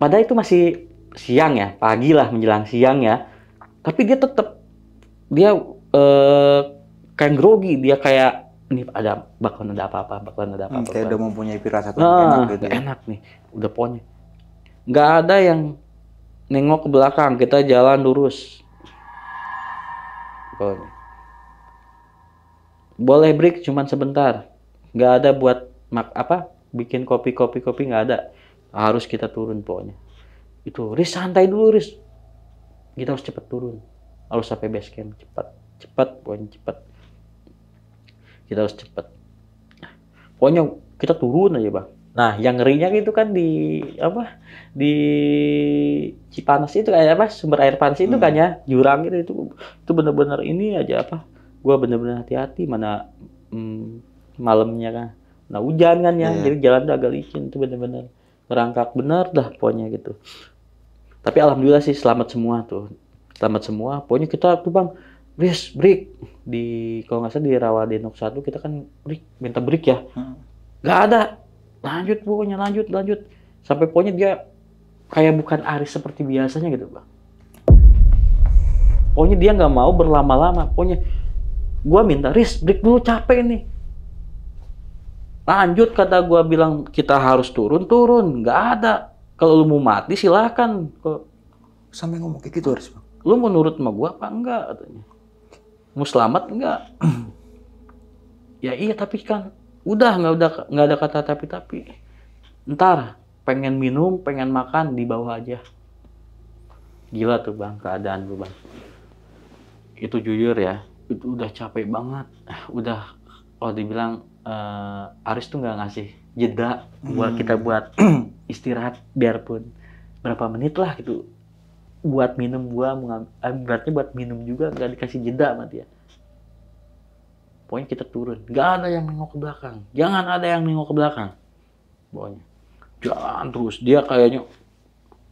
Padahal itu masih siang ya, pagi lah menjelang siang ya. Tapi dia tetap kayak grogi, dia kayak ini bakalan ada apa-apa. Kayak udah mempunyai firasat enak gitu. Enak nih, udah pokoknya. Nggak ada yang nengok ke belakang, kita jalan lurus. Pokoknya. Boleh break cuman sebentar. Nggak ada buat bikin kopi nggak ada. Harus kita turun pokoknya. Itu Riz santai dulu Riz. Kita harus cepat turun. Harus sampai base camp cepat pokoknya cepat. Kita harus cepat. Pokoknya kita turun aja bang. Nah yang ngerinya gitu kan di apa, di Cipanas itu kayak apa, sumber air panas itu kan ya, jurang itu bener-bener ini aja apa, gua bener-bener hati-hati mana malamnya kan, nah hujan kan ya, jadi jalan tuh agak licin, itu bener-bener merangkak bener dah pokoknya gitu. Tapi alhamdulillah sih selamat semua tuh, selamat semua. Pokoknya kita tuh bang, break di kalau nggak salah di Rawadenok 1 kita kan minta break ya, nggak ada, lanjut pokoknya lanjut sampai pokoknya dia kayak bukan Aris seperti biasanya gitu bang. Pokoknya dia nggak mau berlama-lama, pokoknya gua minta Riz break dulu, capek nih. Lanjut kata gua, bilang kita harus turun, nggak ada. Kalau lu mau mati silakan. Sampai ngomong kayak gitu harus bang. Lu mau nurut sama gua apa enggak katanya. Mau selamat enggak? Ya iya tapi kan udah nggak ada kata tapi. Ntar pengen minum, pengen makan di bawah aja. Gila tuh bang keadaan tuh bang. Itu jujur ya, itu udah capek banget. Udah kalau dibilang Aris tuh nggak ngasih jeda buat kita buat istirahat biarpun berapa menit lah gitu. Buat minum berarti buat minum juga nggak dikasih jeda sama dia. Pokoknya kita turun, nggak ada yang nengok ke belakang, jangan ada yang nengok ke belakang. Pokoknya jalan terus, dia kayaknya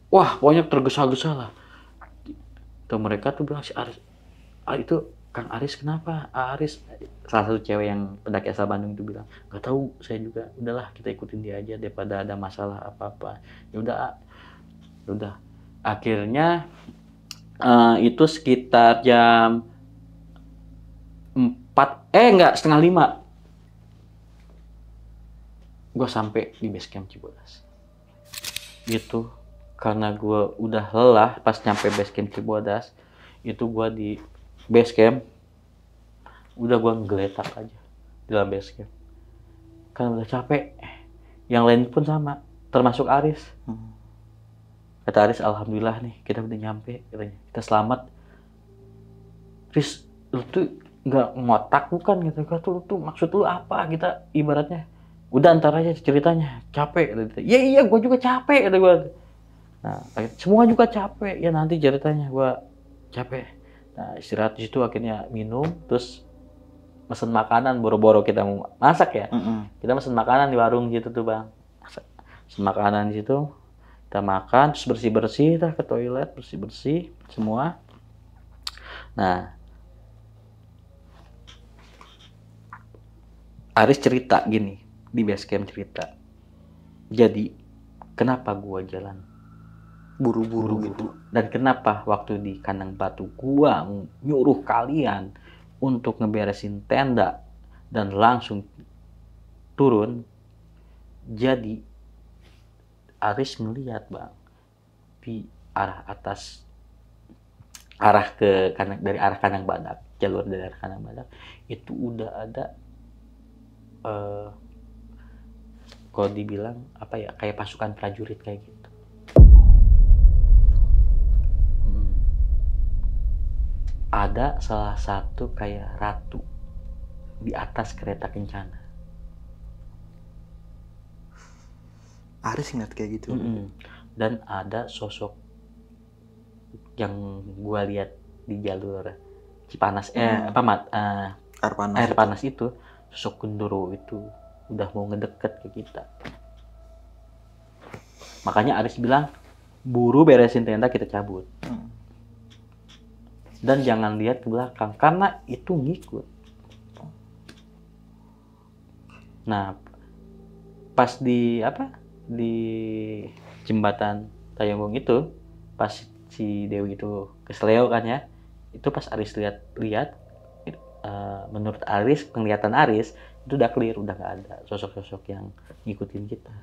wah pokoknya tergesa-gesa lah. Tuh mereka tuh bilang si Aris, itu Kang Aris kenapa? Aris, salah satu cewek yang pendaki asal Bandung itu bilang, nggak tahu saya juga, udahlah kita ikutin dia aja daripada ada masalah apa-apa. Ya udah. Akhirnya itu sekitar jam 4, setengah 5 gue sampai di base camp Cibodas. Gitu, karena gue udah lelah pas nyampe base camp Cibodas, itu gue di base camp udah gue ngegeletak aja di dalam base camp karena udah capek. Yang lain pun sama, termasuk Aris. Kata Aris, alhamdulillah nih kita udah nyampe, katanya kita selamat. Riz, lu tuh nggak ngotak bukan gitu, lu tuh maksud lu apa? Kita ibaratnya udah antar aja ceritanya, capek gitu. Iya gue juga capek kata gue. Nah semua juga capek ya, nanti ceritanya gue capek. Nah istirahat di situ, akhirnya minum, terus mesen makanan, boro-boro kita mau masak ya. Kita mesen makanan di warung gitu tuh bang, mesen makanan di situ, kita makan, terus bersih-bersih, kita ke toilet, bersih-bersih semua. Nah Aris cerita gini di base camp, cerita, jadi kenapa gua jalan buru-buru gitu, dan kenapa waktu di kandang batu gua nyuruh kalian untuk ngeberesin tenda dan langsung turun. Jadi Aris ngeliat bang di arah atas, arah ke kandang, dari arah kandang badak, jalur dari arah kandang badak itu udah ada kalau dibilang apa ya, kayak pasukan prajurit kayak gitu. Ada salah satu kayak ratu di atas kereta kencana. Aris ngeliat kayak gitu. Dan ada sosok yang gua lihat di jalur Cipanas air panas itu, sosok Gundurwo itu udah mau ngedeket ke kita. Makanya Aris bilang, buru beresin tenda, kita cabut. Dan jangan lihat ke belakang, karena itu ngikut. Nah, pas di jembatan Tayonggong itu, pas si Dewi itu kesleo kan ya, itu pas Aris lihat, menurut Aris, penglihatan Aris itu udah clear, udah nggak ada sosok-sosok yang ngikutin kita.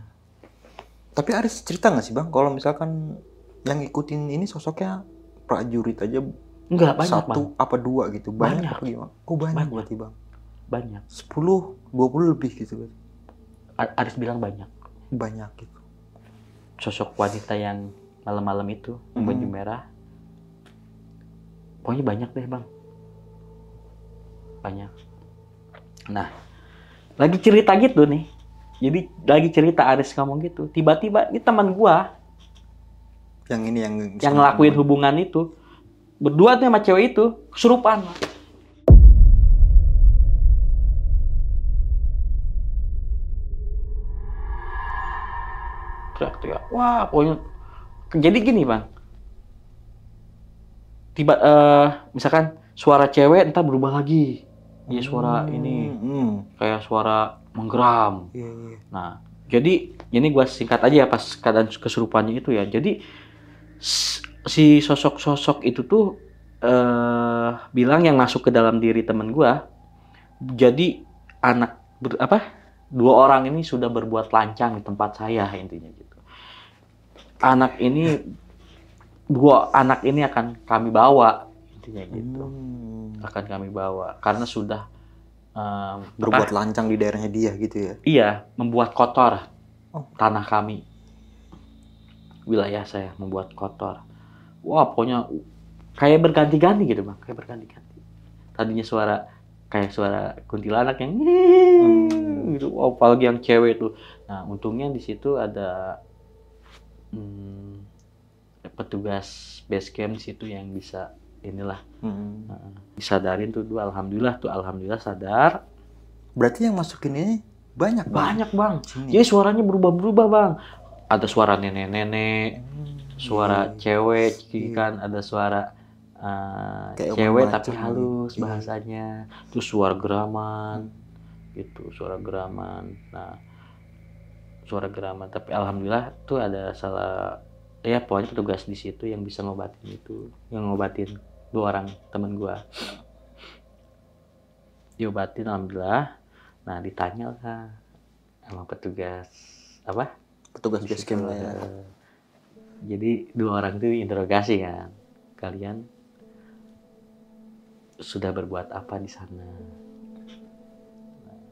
Tapi Aris cerita nggak sih bang, kalau misalkan yang ngikutin ini sosoknya prajurit aja? Enggak, banyak satu bang. Apa dua gitu? Banyak apa gimana? Oh banyak berarti bang? Banyak. 10-20 lebih gitu kan? Aris bilang banyak. Banyak gitu. Sosok wanita yang malam-malam itu, baju merah. Pokoknya banyak deh bang. Banyak. Nah, lagi cerita gitu nih. Jadi lagi cerita Aris ngomong gitu, tiba-tiba ini teman gua Yang ini yang ngelakuin hubungan itu berdua tuh sama cewek itu kesurupan. Teriak-teriak. Wah, pokoknya jadi gini, Bang. Misalkan suara cewek entar berubah lagi. Ya suara ini kayak suara menggeram. Iya. Nah, jadi ini gua singkat aja ya pas keadaan kesurupannya itu ya. Jadi si sosok-sosok itu tuh bilang yang masuk ke dalam diri temen gua. Jadi dua orang ini sudah berbuat lancang di tempat saya, intinya gitu. Dua anak ini akan kami bawa, intinya gitu. Akan kami bawa karena sudah Berbuat lancang di daerahnya dia gitu ya. Iya, membuat kotor tanah kami. Wilayah saya membuat kotor. Wah, pokoknya kayak berganti-ganti gitu, Bang. Kayak berganti-ganti. Tadinya kayak suara kuntilanak yang gitu. Wow, apalagi yang cewek tuh. Nah, untungnya di situ ada petugas base camp di situ yang bisa disadarin tuh alhamdulillah sadar. Berarti yang masukin ini banyak, Bang. Jadi suaranya berubah-berubah, Bang. Ada suara nenek-nenek, suara cewek, kan ada suara cewek tapi halus bahasanya. Terus suara geraman. Gitu, suara geraman. Nah, suara geraman, tapi alhamdulillah tuh ada pokoknya petugas di situ yang bisa ngobatin dua orang teman gua. Diobatin alhamdulillah. Nah, ditanya lah sama petugas base camp lah ya. Jadi dua orang itu interogasi kan. Kalian sudah berbuat apa di sana? Nah,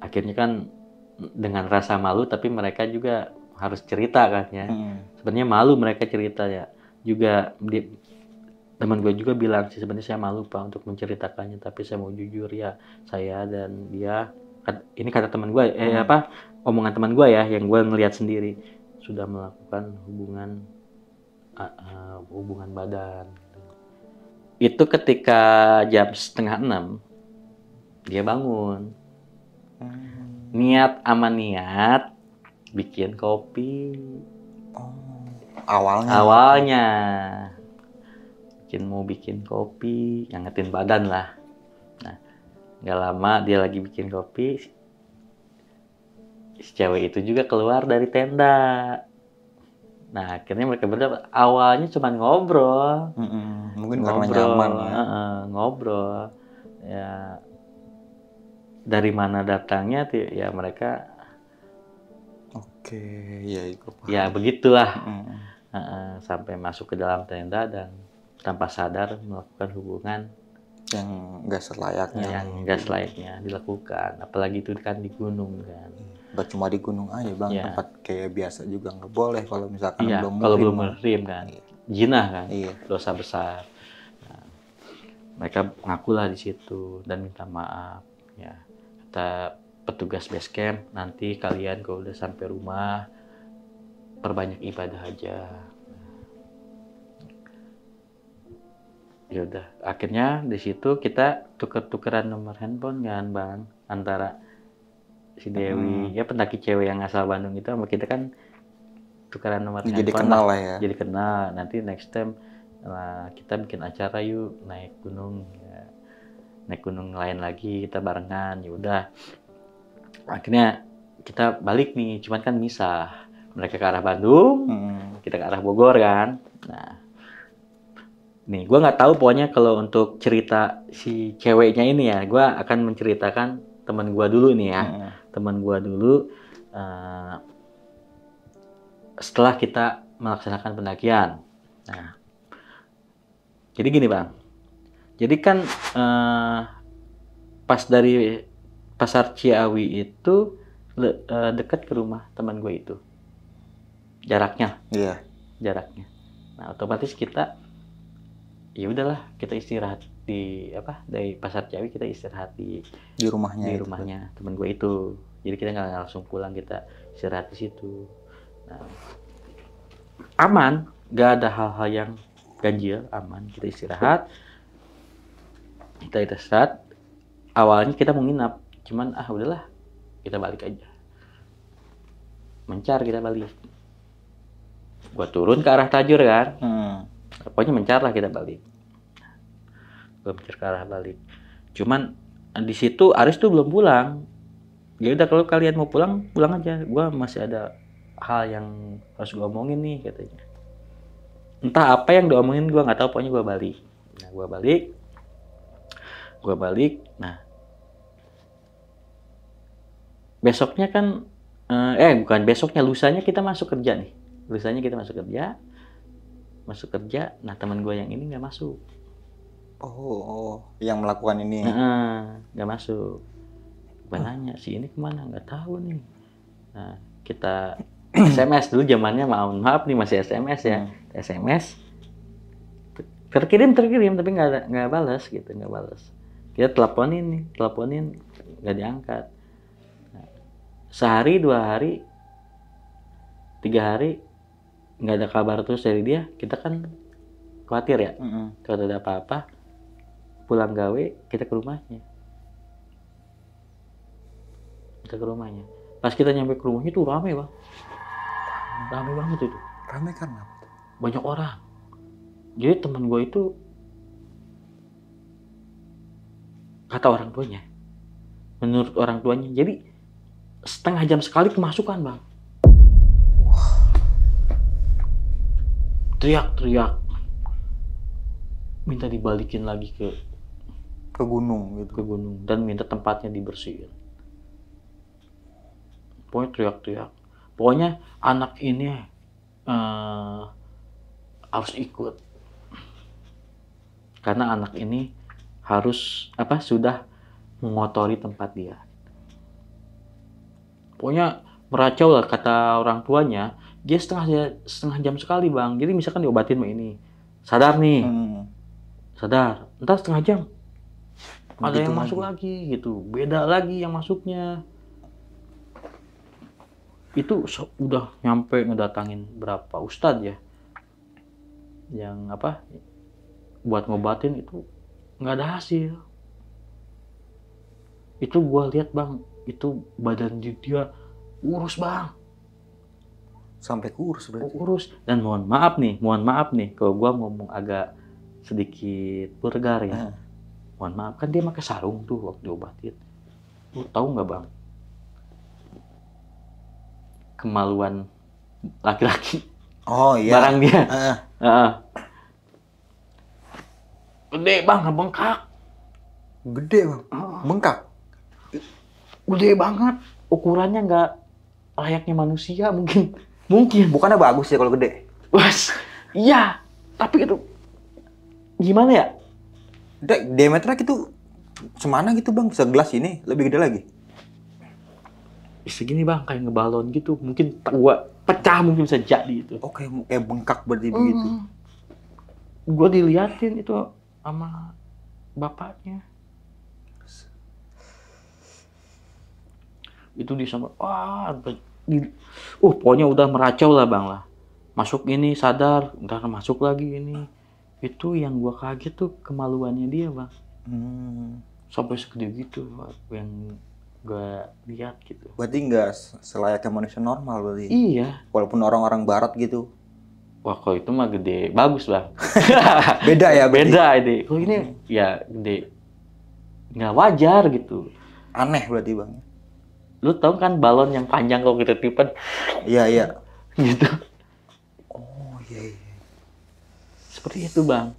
akhirnya kan dengan rasa malu tapi mereka juga harus cerita kan ya. Sebenarnya malu mereka cerita ya. Juga teman gue juga bilang sih sebenarnya saya malu Pak untuk menceritakannya, tapi saya mau jujur ya, saya dan dia ini kata teman gue omongan teman gue ya yang gue ngelihat sendiri sudah melakukan hubungan badan. Itu ketika jam 5:30 dia bangun. Niat bikin kopi. Awalnya mau bikin kopi, ngangetin badan lah. Nah, nggak lama dia lagi bikin kopi, si cewek itu juga keluar dari tenda. Nah, akhirnya mereka berdua awalnya cuma ngobrol. Mungkin karena nyaman ya. Ngobrol. Ya, dari mana datangnya tuh ya mereka. Oke, ya itu. Ya begitulah. Sampai masuk ke dalam tenda dan tanpa sadar melakukan hubungan yang nggak selayaknya dilakukan, apalagi itu kan di gunung kan. Nggak cuma di gunung aja Bang, tempat kayak biasa juga nggak boleh kalau misalkan belum muhrim kan. Jinah kan, dosa besar. Nah, mereka ngakulah di situ dan minta maaf ya. Kata petugas base camp, nanti kalian kalau udah sampai rumah perbanyak ibadah aja. Ya udah, akhirnya di situ kita tuker-tukeran nomor handphone kan Bang, antara si Dewi ya pendaki cewek yang asal Bandung itu sama kita kan tukeran nomor handphone. Jadi kenal lah ya. Jadi kenal. Nanti next time kita bikin acara yuk naik gunung ya. Naik gunung lain lagi kita barengan. Ya udah. Akhirnya kita balik nih, cuman kan misah. Mereka ke arah Bandung, kita ke arah Bogor kan. Nah, nih, gue nggak tahu pokoknya kalau untuk cerita si ceweknya ini ya, gue akan menceritakan teman gue dulu nih ya. Teman gue dulu setelah kita melaksanakan pendakian. Nah, jadi gini Bang, jadi kan pas dari Pasar Ciawi itu dekat ke rumah teman gue itu. Jaraknya. Iya. Jaraknya. Nah, otomatis kita ya udahlah kita istirahat dari pasar Ciawi kita istirahat di rumahnya. rumahnya temen gue itu. Jadi kita nggak langsung pulang, kita istirahat di situ. Nah, aman, nggak ada hal-hal yang ganjil, aman. Kita istirahat. Awalnya kita mau nginap, cuman udahlah, kita balik aja. Mencar kita balik. Gua turun ke arah Tajur kan. Pokoknya mencar lah kita balik. Gua mencar ke arah balik. Cuman di situ Aris tuh belum pulang. Ya udah, kalau kalian mau pulang, pulang aja. Gua masih ada hal yang harus gua omongin nih, katanya. Entah apa yang diomongin gua nggak tahu, pokoknya gua balik. Nah, gua balik. Nah, besoknya kan bukan besoknya, lusanya kita masuk kerja nih. Masuk kerja. Nah, teman gue yang ini nggak masuk. Oh, yang melakukan ini. Nggak masuk. Gue nanya, si ini kemana? Nggak tahu nih. Nah, kita SMS dulu, zamannya maaf nih masih SMS ya. SMS. Terkirim tapi nggak balas gitu, nggak balas. Kita teleponin, nggak diangkat. Nah, sehari, 2 hari, 3 hari nggak ada kabar terus dari dia. Kita kan khawatir ya. Kalau ada apa-apa, pulang gawe kita ke rumahnya. Pas kita nyampe ke rumahnya tuh rame bang, rame banget itu. Rame karena apa? Banyak orang. Jadi teman gue itu, kata orang tuanya, menurut orang tuanya, jadi setengah jam sekali kemasukan bang. Teriak-teriak, minta dibalikin lagi ke gunung gitu. Ke gunung, dan minta tempatnya dibersihin. Pokoknya teriak-teriak. Pokoknya anak ini harus ikut. Karena anak ini harus sudah mengotori tempat dia. Pokoknya meracau lah, kata orang tuanya. Dia setengah jam sekali bang. Jadi misalkan diobatin sama ini, sadar nih, sadar. Entar setengah jam ada yang masuk lagi gitu, beda lagi yang masuknya. Itu udah nyampe ngedatangin berapa ustadz ya, yang buat ngobatin, itu nggak ada hasil. Itu gua lihat bang, itu badan dia urus bang. Sampai kurus berarti. Urus. Dan mohon maaf nih kalau gua ngomong agak sedikit vulgar ya. Mohon maaf, kan dia pakai sarung tuh waktu diobatin. Lu tahu nggak bang, kemaluan laki-laki? Oh iya. Barang dia. Gede bang, bengkak. Gede bang, bengkak. Gede banget. Ukurannya nggak layaknya manusia mungkin. Bukannya bagus ya kalau gede? Was, iya. Tapi itu gimana ya? Diameternya gitu semana gitu bang? Segelas ini lebih gede lagi? Segini bang, kayak ngebalon gitu. Mungkin gua pecah, mungkin bisa jadi itu. Oke, kayak bengkak berarti begitu. Gua diliatin itu sama bapaknya. Itu disambar, pokoknya udah meracau lah bang lah. Masuk ini sadar, ntar masuk lagi ini. Itu yang gua kaget tuh kemaluannya dia bang. Sampai segede gitu yang gua lihat gitu. Berarti nggak selayaknya manusia normal berarti? Iya. Walaupun orang-orang barat gitu. Wah, kalau itu mah gede, bagus bang. Beda ya? Beda ini. Kalau ini ya gede, nggak wajar gitu. Aneh berarti bang. Lu tau kan balon yang panjang kalau kita tiupan? Iya. Gitu. Oh iya. Seperti itu bang.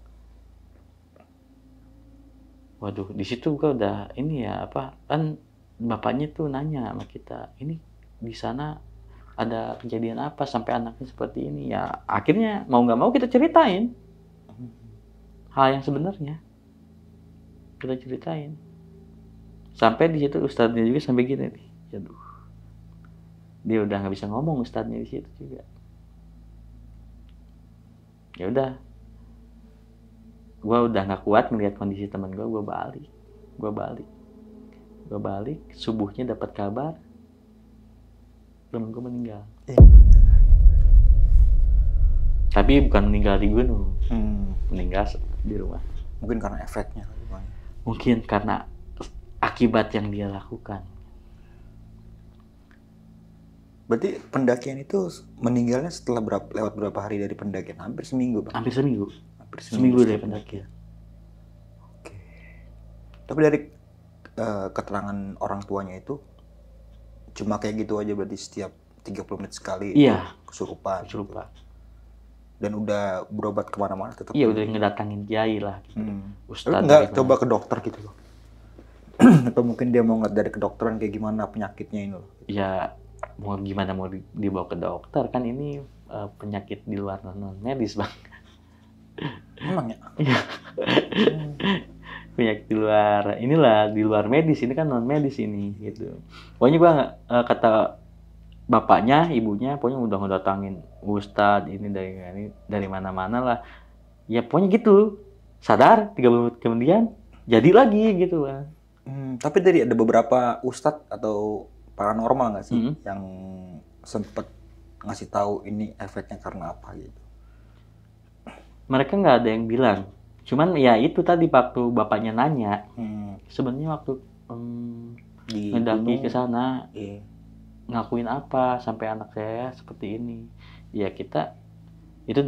Waduh, di situ gua udah ini ya kan bapaknya tuh nanya sama kita, ini di sana ada kejadian apa sampai anaknya seperti ini ya. Akhirnya mau nggak mau kita ceritain hal yang sebenarnya. Kita ceritain. Sampai di situ ustadznya juga sampai gini nih. Aduh, dia udah nggak bisa ngomong ustadznya di situ juga. Ya udah, gue udah nggak kuat ngelihat kondisi teman gue balik subuhnya dapat kabar temen gue meninggal. Tapi bukan meninggal di gunung, meninggal di rumah. Mungkin karena efeknya. Mungkin karena akibat yang dia lakukan. Berarti pendakian itu meninggalnya setelah lewat berapa hari dari pendakian? Hampir seminggu, Bang? Hampir seminggu dari pendakian. Oke. Tapi dari keterangan orang tuanya itu cuma kayak gitu aja, berarti setiap 30 menit sekali kesurupan. Dan udah berobat kemana-mana tetap. Iya, udah ngedatangin kiai lah gitu. Ustadz nggak coba ke dokter gitu loh. Atau mungkin dia mau ngeliat dari kedokteran kayak gimana penyakitnya ini loh. Ya mau gimana mau dibawa ke dokter kan ini penyakit di luar non medis, Bang. Emang ya? Penyakit di luar di luar medis, ini kan non medis ini gitu. Pokoknya gua kata bapaknya, ibunya pokoknya udah ngedatangin ustadz ini dari mana-mana lah. Ya pokoknya gitu. Sadar 30 menit kemudian jadi lagi gitu, Bang. Tapi dari ada beberapa ustadz atau paranormal nggak sih yang sempet ngasih tahu ini efeknya karena apa gitu? Mereka nggak ada yang bilang. Cuman ya itu tadi waktu bapaknya nanya, sebenarnya waktu mendaki ke sana ngakuin apa sampai anak saya seperti ini. Ya kita itu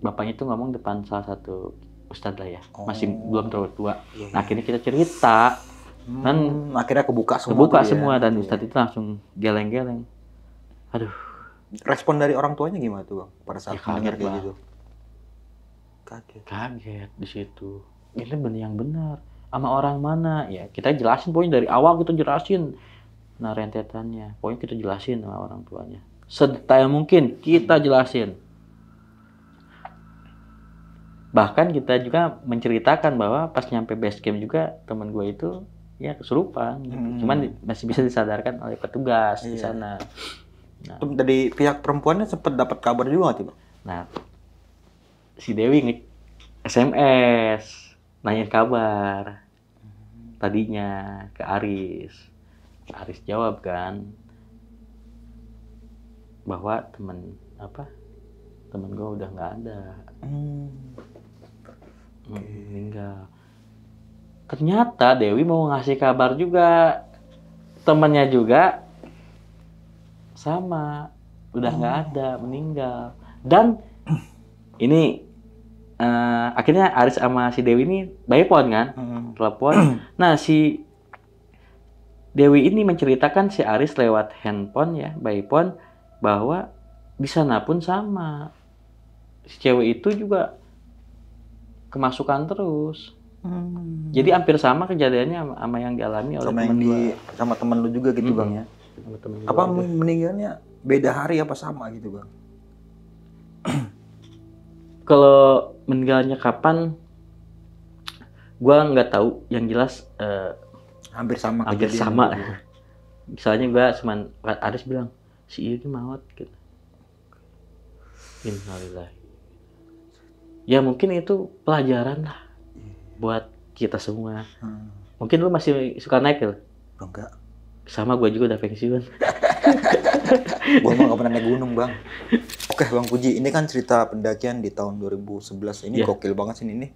bapaknya itu ngomong depan salah satu ustadz lah ya, masih belum terlalu tua. Nah, akhirnya kita cerita. Dan akhirnya kebuka semua dan ustadz itu langsung geleng-geleng. Aduh. Respon dari orang tuanya gimana tuh, Bang? Pada saat mendengar kayak gitu? Kaget di situ. Ini yang benar. Sama orang mana? Ya kita jelasin, pokoknya dari awal kita jelasin. Nah, rentetannya. Pokoknya kita jelasin sama orang tuanya. Sedetail mungkin kita jelasin. Bahkan kita juga menceritakan bahwa pas nyampe base camp juga teman gue itu ya kesurupan. Gitu. Cuman masih bisa disadarkan oleh petugas di sana. Nah, dari pihak perempuannya sempat dapat kabar juga nggak, Bang? Nah, si Dewi SMS nanyain kabar tadinya ke Aris. Aris jawab kan bahwa temen gue udah nggak ada, meninggal. Ternyata Dewi mau ngasih kabar juga, temennya juga sama udah nggak ada, meninggal. Dan ini akhirnya Aris sama si Dewi ini by phone kan, telepon. Nah, si Dewi ini menceritakan si Aris lewat handphone ya, by phone, bahwa di sana pun sama. Si cewek itu juga kemasukan terus. Jadi hampir sama kejadiannya sama yang dialami oleh teman gue. Sama teman lu juga gitu, Bang ya? Apa meninggalnya beda hari apa sama gitu, Bang? Kalau meninggalnya kapan, gua nggak tahu. Yang jelas hampir sama. Misalnya gua cuman Aris bilang si ini maut gitu. Innalillahi. Ya mungkin itu pelajaran lah buat kita semua. Mungkin lu masih suka naik ya? Enggak. Sama gua juga udah pensiun. Gua mah nggak pernah naik gunung, Bang. Oke, Bang Puji, ini kan cerita pendakian di tahun 2011 ini gokil banget sih ini.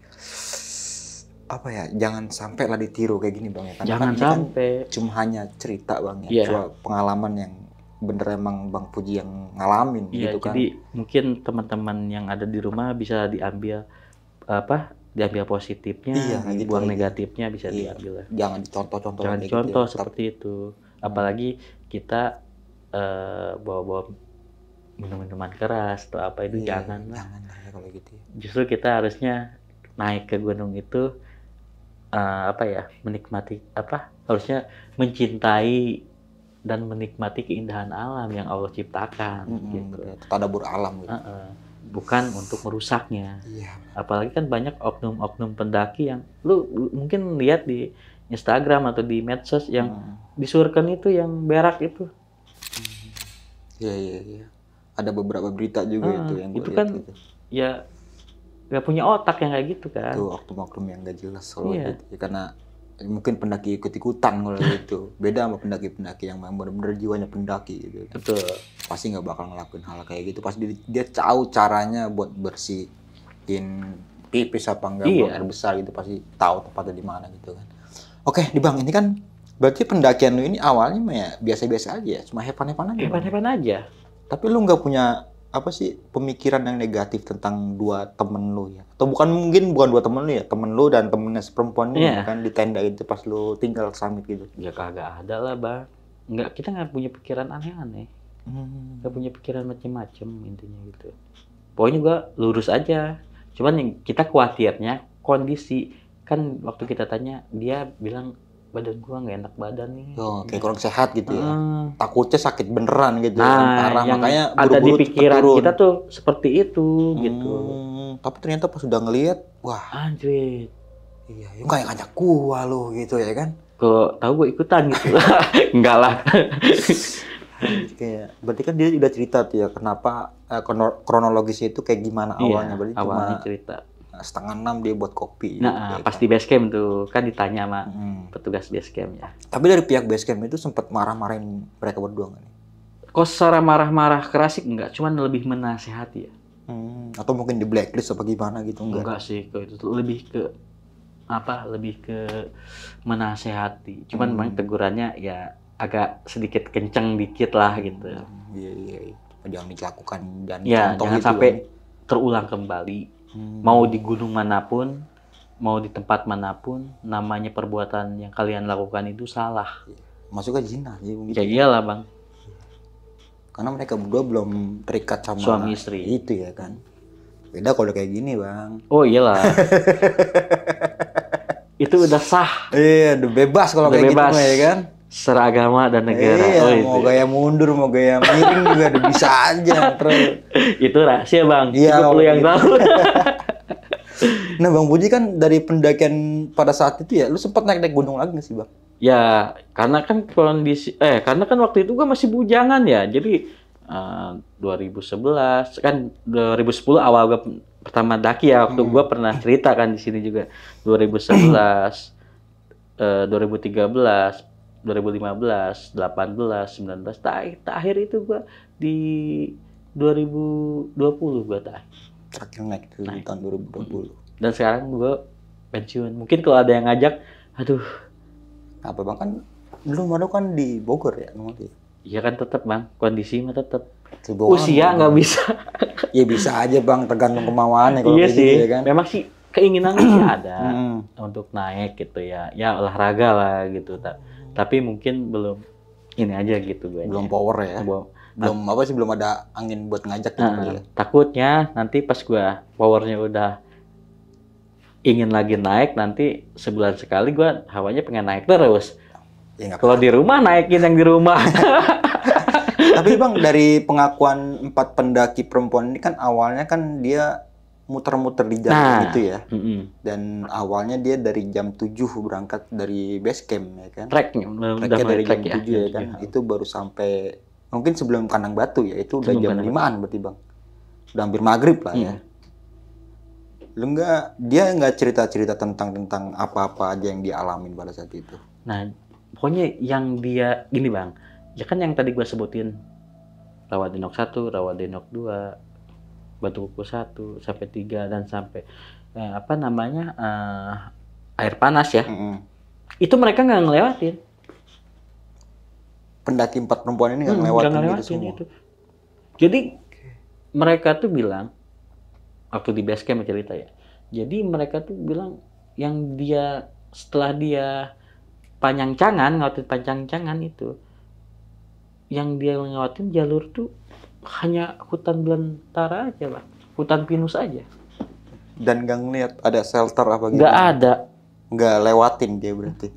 Apa ya? Jangan sampai lah ditiru kayak gini, Bang ya. Karena jangan sampai. Kan cuma hanya cerita, Bang ya. Cuma pengalaman yang bener emang Bang Puji yang ngalamin gitu kan. Jadi mungkin teman-teman yang ada di rumah bisa diambil diambil positifnya, dibuang negatifnya bisa diambil. Jangan dicontoh-contoh. Jangan dicontoh seperti itu. Apalagi kita bawa-bawa minuman keras atau apa itu jangan lah ya, kalau gitu. Justru kita harusnya naik ke gunung itu menikmati harusnya mencintai dan menikmati keindahan alam yang Allah ciptakan gitu. Tadabbur alam gitu. Bukan untuk merusaknya. Apalagi kan banyak oknum-oknum pendaki yang lu mungkin lihat di Instagram atau di medsos yang disurkan itu yang berak itu. Iya. Ada beberapa berita juga itu yang gue itu lihat kan gitu. Ya nggak punya otak yang kayak gitu kan. Itu oknum-oknum yang nggak jelas kalau Iya. gitu. Karena mungkin pendaki ikut-ikutan kalau gitu. Beda sama pendaki-pendaki yang memang benar-benar jiwanya pendaki gitu. Betul. Pasti nggak bakal ngelakuin hal kayak gitu. Pasti dia tahu caranya buat bersihin pipis apa enggak, Iya. buang air besar gitu, pasti tahu tempatnya di mana gitu kan. Oke, di Bang, ini kan berarti pendakian lu ini awalnya mah ya biasa-biasa aja ya, cuma hepan-hepan aja. Bang. Hepan-hepan aja. Tapi lu nggak punya apa sih pemikiran yang negatif tentang dua temen lu ya? Atau bukan dua temen lu ya, temen lu dan temennya seperempuan ini Iya. kan di tenda itu pas lu tinggal summit gitu. Ya kagak ada lah bang. Kita nggak punya pikiran aneh-aneh. Nggak punya pikiran macem-macem intinya gitu. Pokoknya gua lurus aja. Cuman yang kita khawatirnya kondisi. Kan waktu kita tanya dia bilang badan gua nggak enak badan nih. Oh, kayak kurang sehat gitu ya. Heeh. Takutnya sakit beneran gitu Nah, kan, parah. yang Makanya ada di buru-buru cepet pikiran turun. kita tuh seperti itu gitu. Tapi ternyata pas sudah ngelihat, wah, Anjir. iya, yang kayak ngajak gua lo gitu ya kan. Kok tahu gue ikutan gitu. Enggak lah. Kayak berarti kan dia udah cerita tuh ya kenapa kronologisnya itu kayak gimana awalnya. Berarti awalnya cuma cerita. 5:30 dia buat kopi. Nah, gitu, pas ya di base camp tuh kan ditanya sama kan. petugas base camp ya. Tapi dari pihak base camp itu sempat marah-marahin mereka berdua nggak nih? Kok secara marah-marah keras sih enggak, cuman lebih menasehati ya. Atau mungkin di blacklist apa gimana gitu Enggak sih, kalau itu tuh lebih ke apa? Lebih ke menasehati. Cuman memang tegurannya ya agak sedikit kenceng dikit lah gitu. Iya. Jangan dilakukan dan Ya, contoh jangan gitu sampai kan. terulang kembali. Mau di gunung manapun, mau di tempat manapun, namanya perbuatan yang kalian lakukan itu salah. Masuknya zina ya, gitu. Ya iyalah bang, Karena mereka berdua belum terikat sama Suami istri. itu ya kan. Beda kalau kayak gini bang. oh iyalah. Itu udah sah, Iya, udah bebas kalau udah kayak bebas. gitu mah, ya kan. Seragama dan negara. Iya, Oh, itu. mau gaya mundur, mau gaya miring juga udah bisa aja. Terus. Itu rahasia bang. Iya, Itu perlu yang gitu. tahu. Nah Bang Puji kan dari pendakian pada saat itu ya, lu sempat naik gunung lagi nggak sih Bang? Ya, karena kan karena kan waktu itu gua masih bujangan ya. Jadi 2011 kan 2010 awal gua pertama daki ya. Waktu gua pernah cerita kan di sini juga. 2011, 2013, 2015, 18, 19, terakhir itu gua di 2020 gua terakhir. Terakhir naik itu di tahun 2020. Dan sekarang gua pensiun. Mungkin kalau ada yang ngajak, aduh, Apa Bang kan lu baru kan di Bogor ya nanti. iya kan tetap bang, kondisi mah tetap. Bogor Usia kan, nggak bisa. Ya bisa aja Bang, tergantung kemauannya kalau Iya kayak sih, gitu ya kan. memang sih keinginan sih ada Hmm. untuk naik gitu ya. Ya olahraga lah gitu. Tapi mungkin belum ini aja gitu gue. Belum power ya. Belum apa sih, belum ada angin buat ngajak gitu kali ya. Takutnya nanti pas gua powernya udah ingin lagi naik, nanti sebulan sekali gua hawanya pengen naik terus. Ya nggak Kalau di rumah naikin yang di rumah. Tapi Bang, dari pengakuan 4 pendaki perempuan ini kan awalnya kan dia muter-muter di jalan gitu ya. Dan awalnya dia dari jam 7 berangkat dari base camp ya kan. Treknya Treknya dari jam 7 ya kan. Ya. Itu baru sampai mungkin sebelum Kandang Batu ya. Itu udah Sebelum jam Kandang 5-an berarti Bang. Udah hampir maghrib lah ya. Dia nggak cerita-cerita tentang apa-apa aja yang dia alamin pada saat itu. Nah, pokoknya yang dia gini bang, ya kan yang tadi gua sebutin Rawadenok 1, Rawadenok 2, Batu Kuku 1 sampai 3 dan sampai air panas ya. Itu mereka nggak ngelewatin. Pendaki 4 perempuan ini nggak ngelewatin gitu semua. itu. Jadi mereka tuh bilang waktu di base camp cerita ya. Jadi mereka tuh bilang yang dia setelah dia ngelewatin Panjangcangan itu, yang dia ngelewatin jalur tuh hanya hutan belantara aja lah, hutan pinus aja. Dan nggak ngeliat ada shelter apa gitu. Nggak ada. Nggak lewatin dia berarti.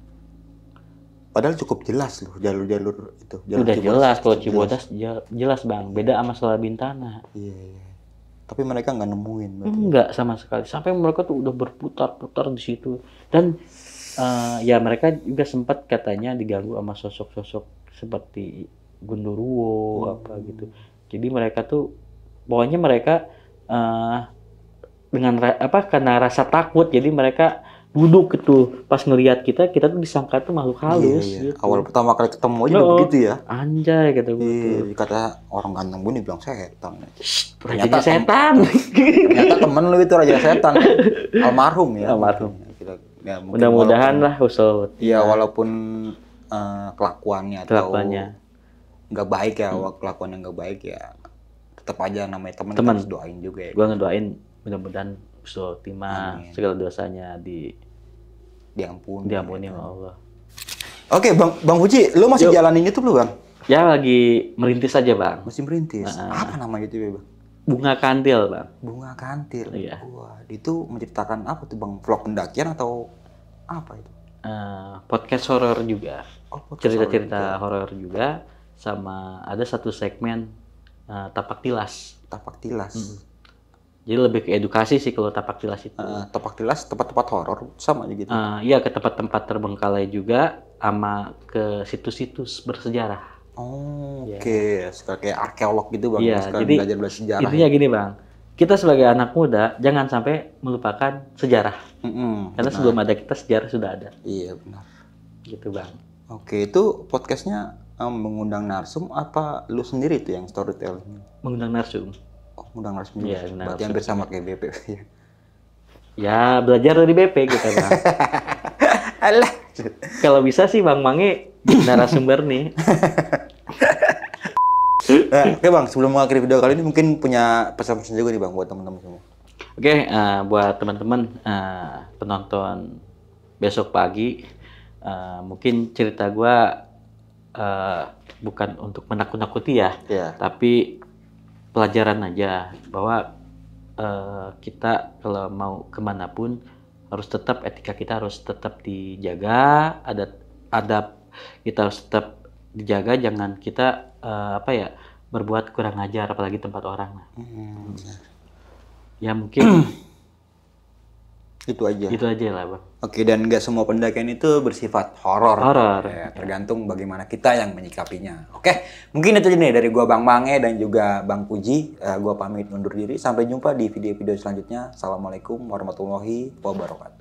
Padahal cukup jelas loh jalur-jalur itu. Udah jelas kalau Cibodas jelas bang, beda sama Salabintana. Iya. Tapi mereka nggak nemuin berarti. Enggak sama sekali. Sampai mereka tuh udah berputar-putar di situ. Dan ya mereka juga sempat katanya diganggu sama sosok-sosok seperti Gundurwo apa gitu. Jadi mereka tuh pokoknya mereka karena rasa takut, jadi mereka duduk gitu. Pas ngelihat kita tuh disangka tuh makhluk halus. Iya. Gitu. Awal pertama kali ketemu aja udah Oh, begitu ya. Anjay kata gue Iya, tuh. kata orang ganteng bunyi bilang setan. Rajanya setan. Ternyata temen lu itu raja setan. Almarhum ya. Almarhum. Ya, mungkin Mudah-mudahan walaupun- lah usul. Iya, walaupun kelakuannya Kelakuannya. atau nggak baik ya, kelakuan yang nggak baik ya, tetap aja namanya teman kita Teman. harus doain juga ya. Gue ngedoain mudah-mudahan usul timah Amin. segala dosanya Diampuni. diampuni sama Allah. Oke, Bang Puji, lu masih jalanin itu belum, Bang? Ya lagi merintis aja bang. Masih merintis. Apa nama itu ya, Bang? Bunga kandil bang. Bunga Kantil. Iya. Wah, itu menceritakan apa tuh, Bang? Vlog pendakian atau apa itu? Podcast horor juga. Oh, podcast Cerita-cerita horor juga. Sama ada satu segmen tapak tilas. Tapak Tilas. Jadi lebih ke edukasi sih kalau tapak tilas itu. Tapak Tilas tempat-tempat horor sama aja gitu. Iya ke tempat-tempat terbengkalai juga, sama ke situs-situs bersejarah. Oh, oke. Suka kayak arkeolog gitu, Bang. Iya, Suka jadi belajar sejarah. intinya gini bang, kita sebagai anak muda jangan sampai melupakan sejarah. Karena sebelum ada kita sejarah sudah ada. Iya, benar. Gitu bang. Oke, itu podcastnya mengundang narsum apa lu sendiri tuh yang storytelling? Mengundang narsum. Oh, mengundang narsum Iya, juga. mengundang Berarti hampir sama kayak BP. Ya belajar dari BP gitu bang. Alah. Kalau bisa sih bang Mange narasumber nih. Oke Bang, sebelum mengakhiri video kali ini mungkin punya pesan-pesan juga nih Bang buat teman-teman semua. Oke, buat teman-teman penonton besok pagi, mungkin cerita gua bukan untuk menakut-nakuti ya, Iya. tapi pelajaran aja bahwa kita kalau mau kemanapun harus tetap etika kita harus tetap dijaga, adab kita harus tetap dijaga, jangan kita berbuat kurang ajar apalagi tempat orang. Ya mungkin Itu aja. gitu aja lah bang. Oke, dan nggak semua pendakian itu bersifat horor. Horor. Ya, tergantung bagaimana kita yang menyikapinya. Oke, mungkin itu aja nih dari gua Bang Mange dan juga Bang Puji. Gua pamit undur diri. Sampai jumpa di video-video selanjutnya. Assalamualaikum warahmatullahi wabarakatuh.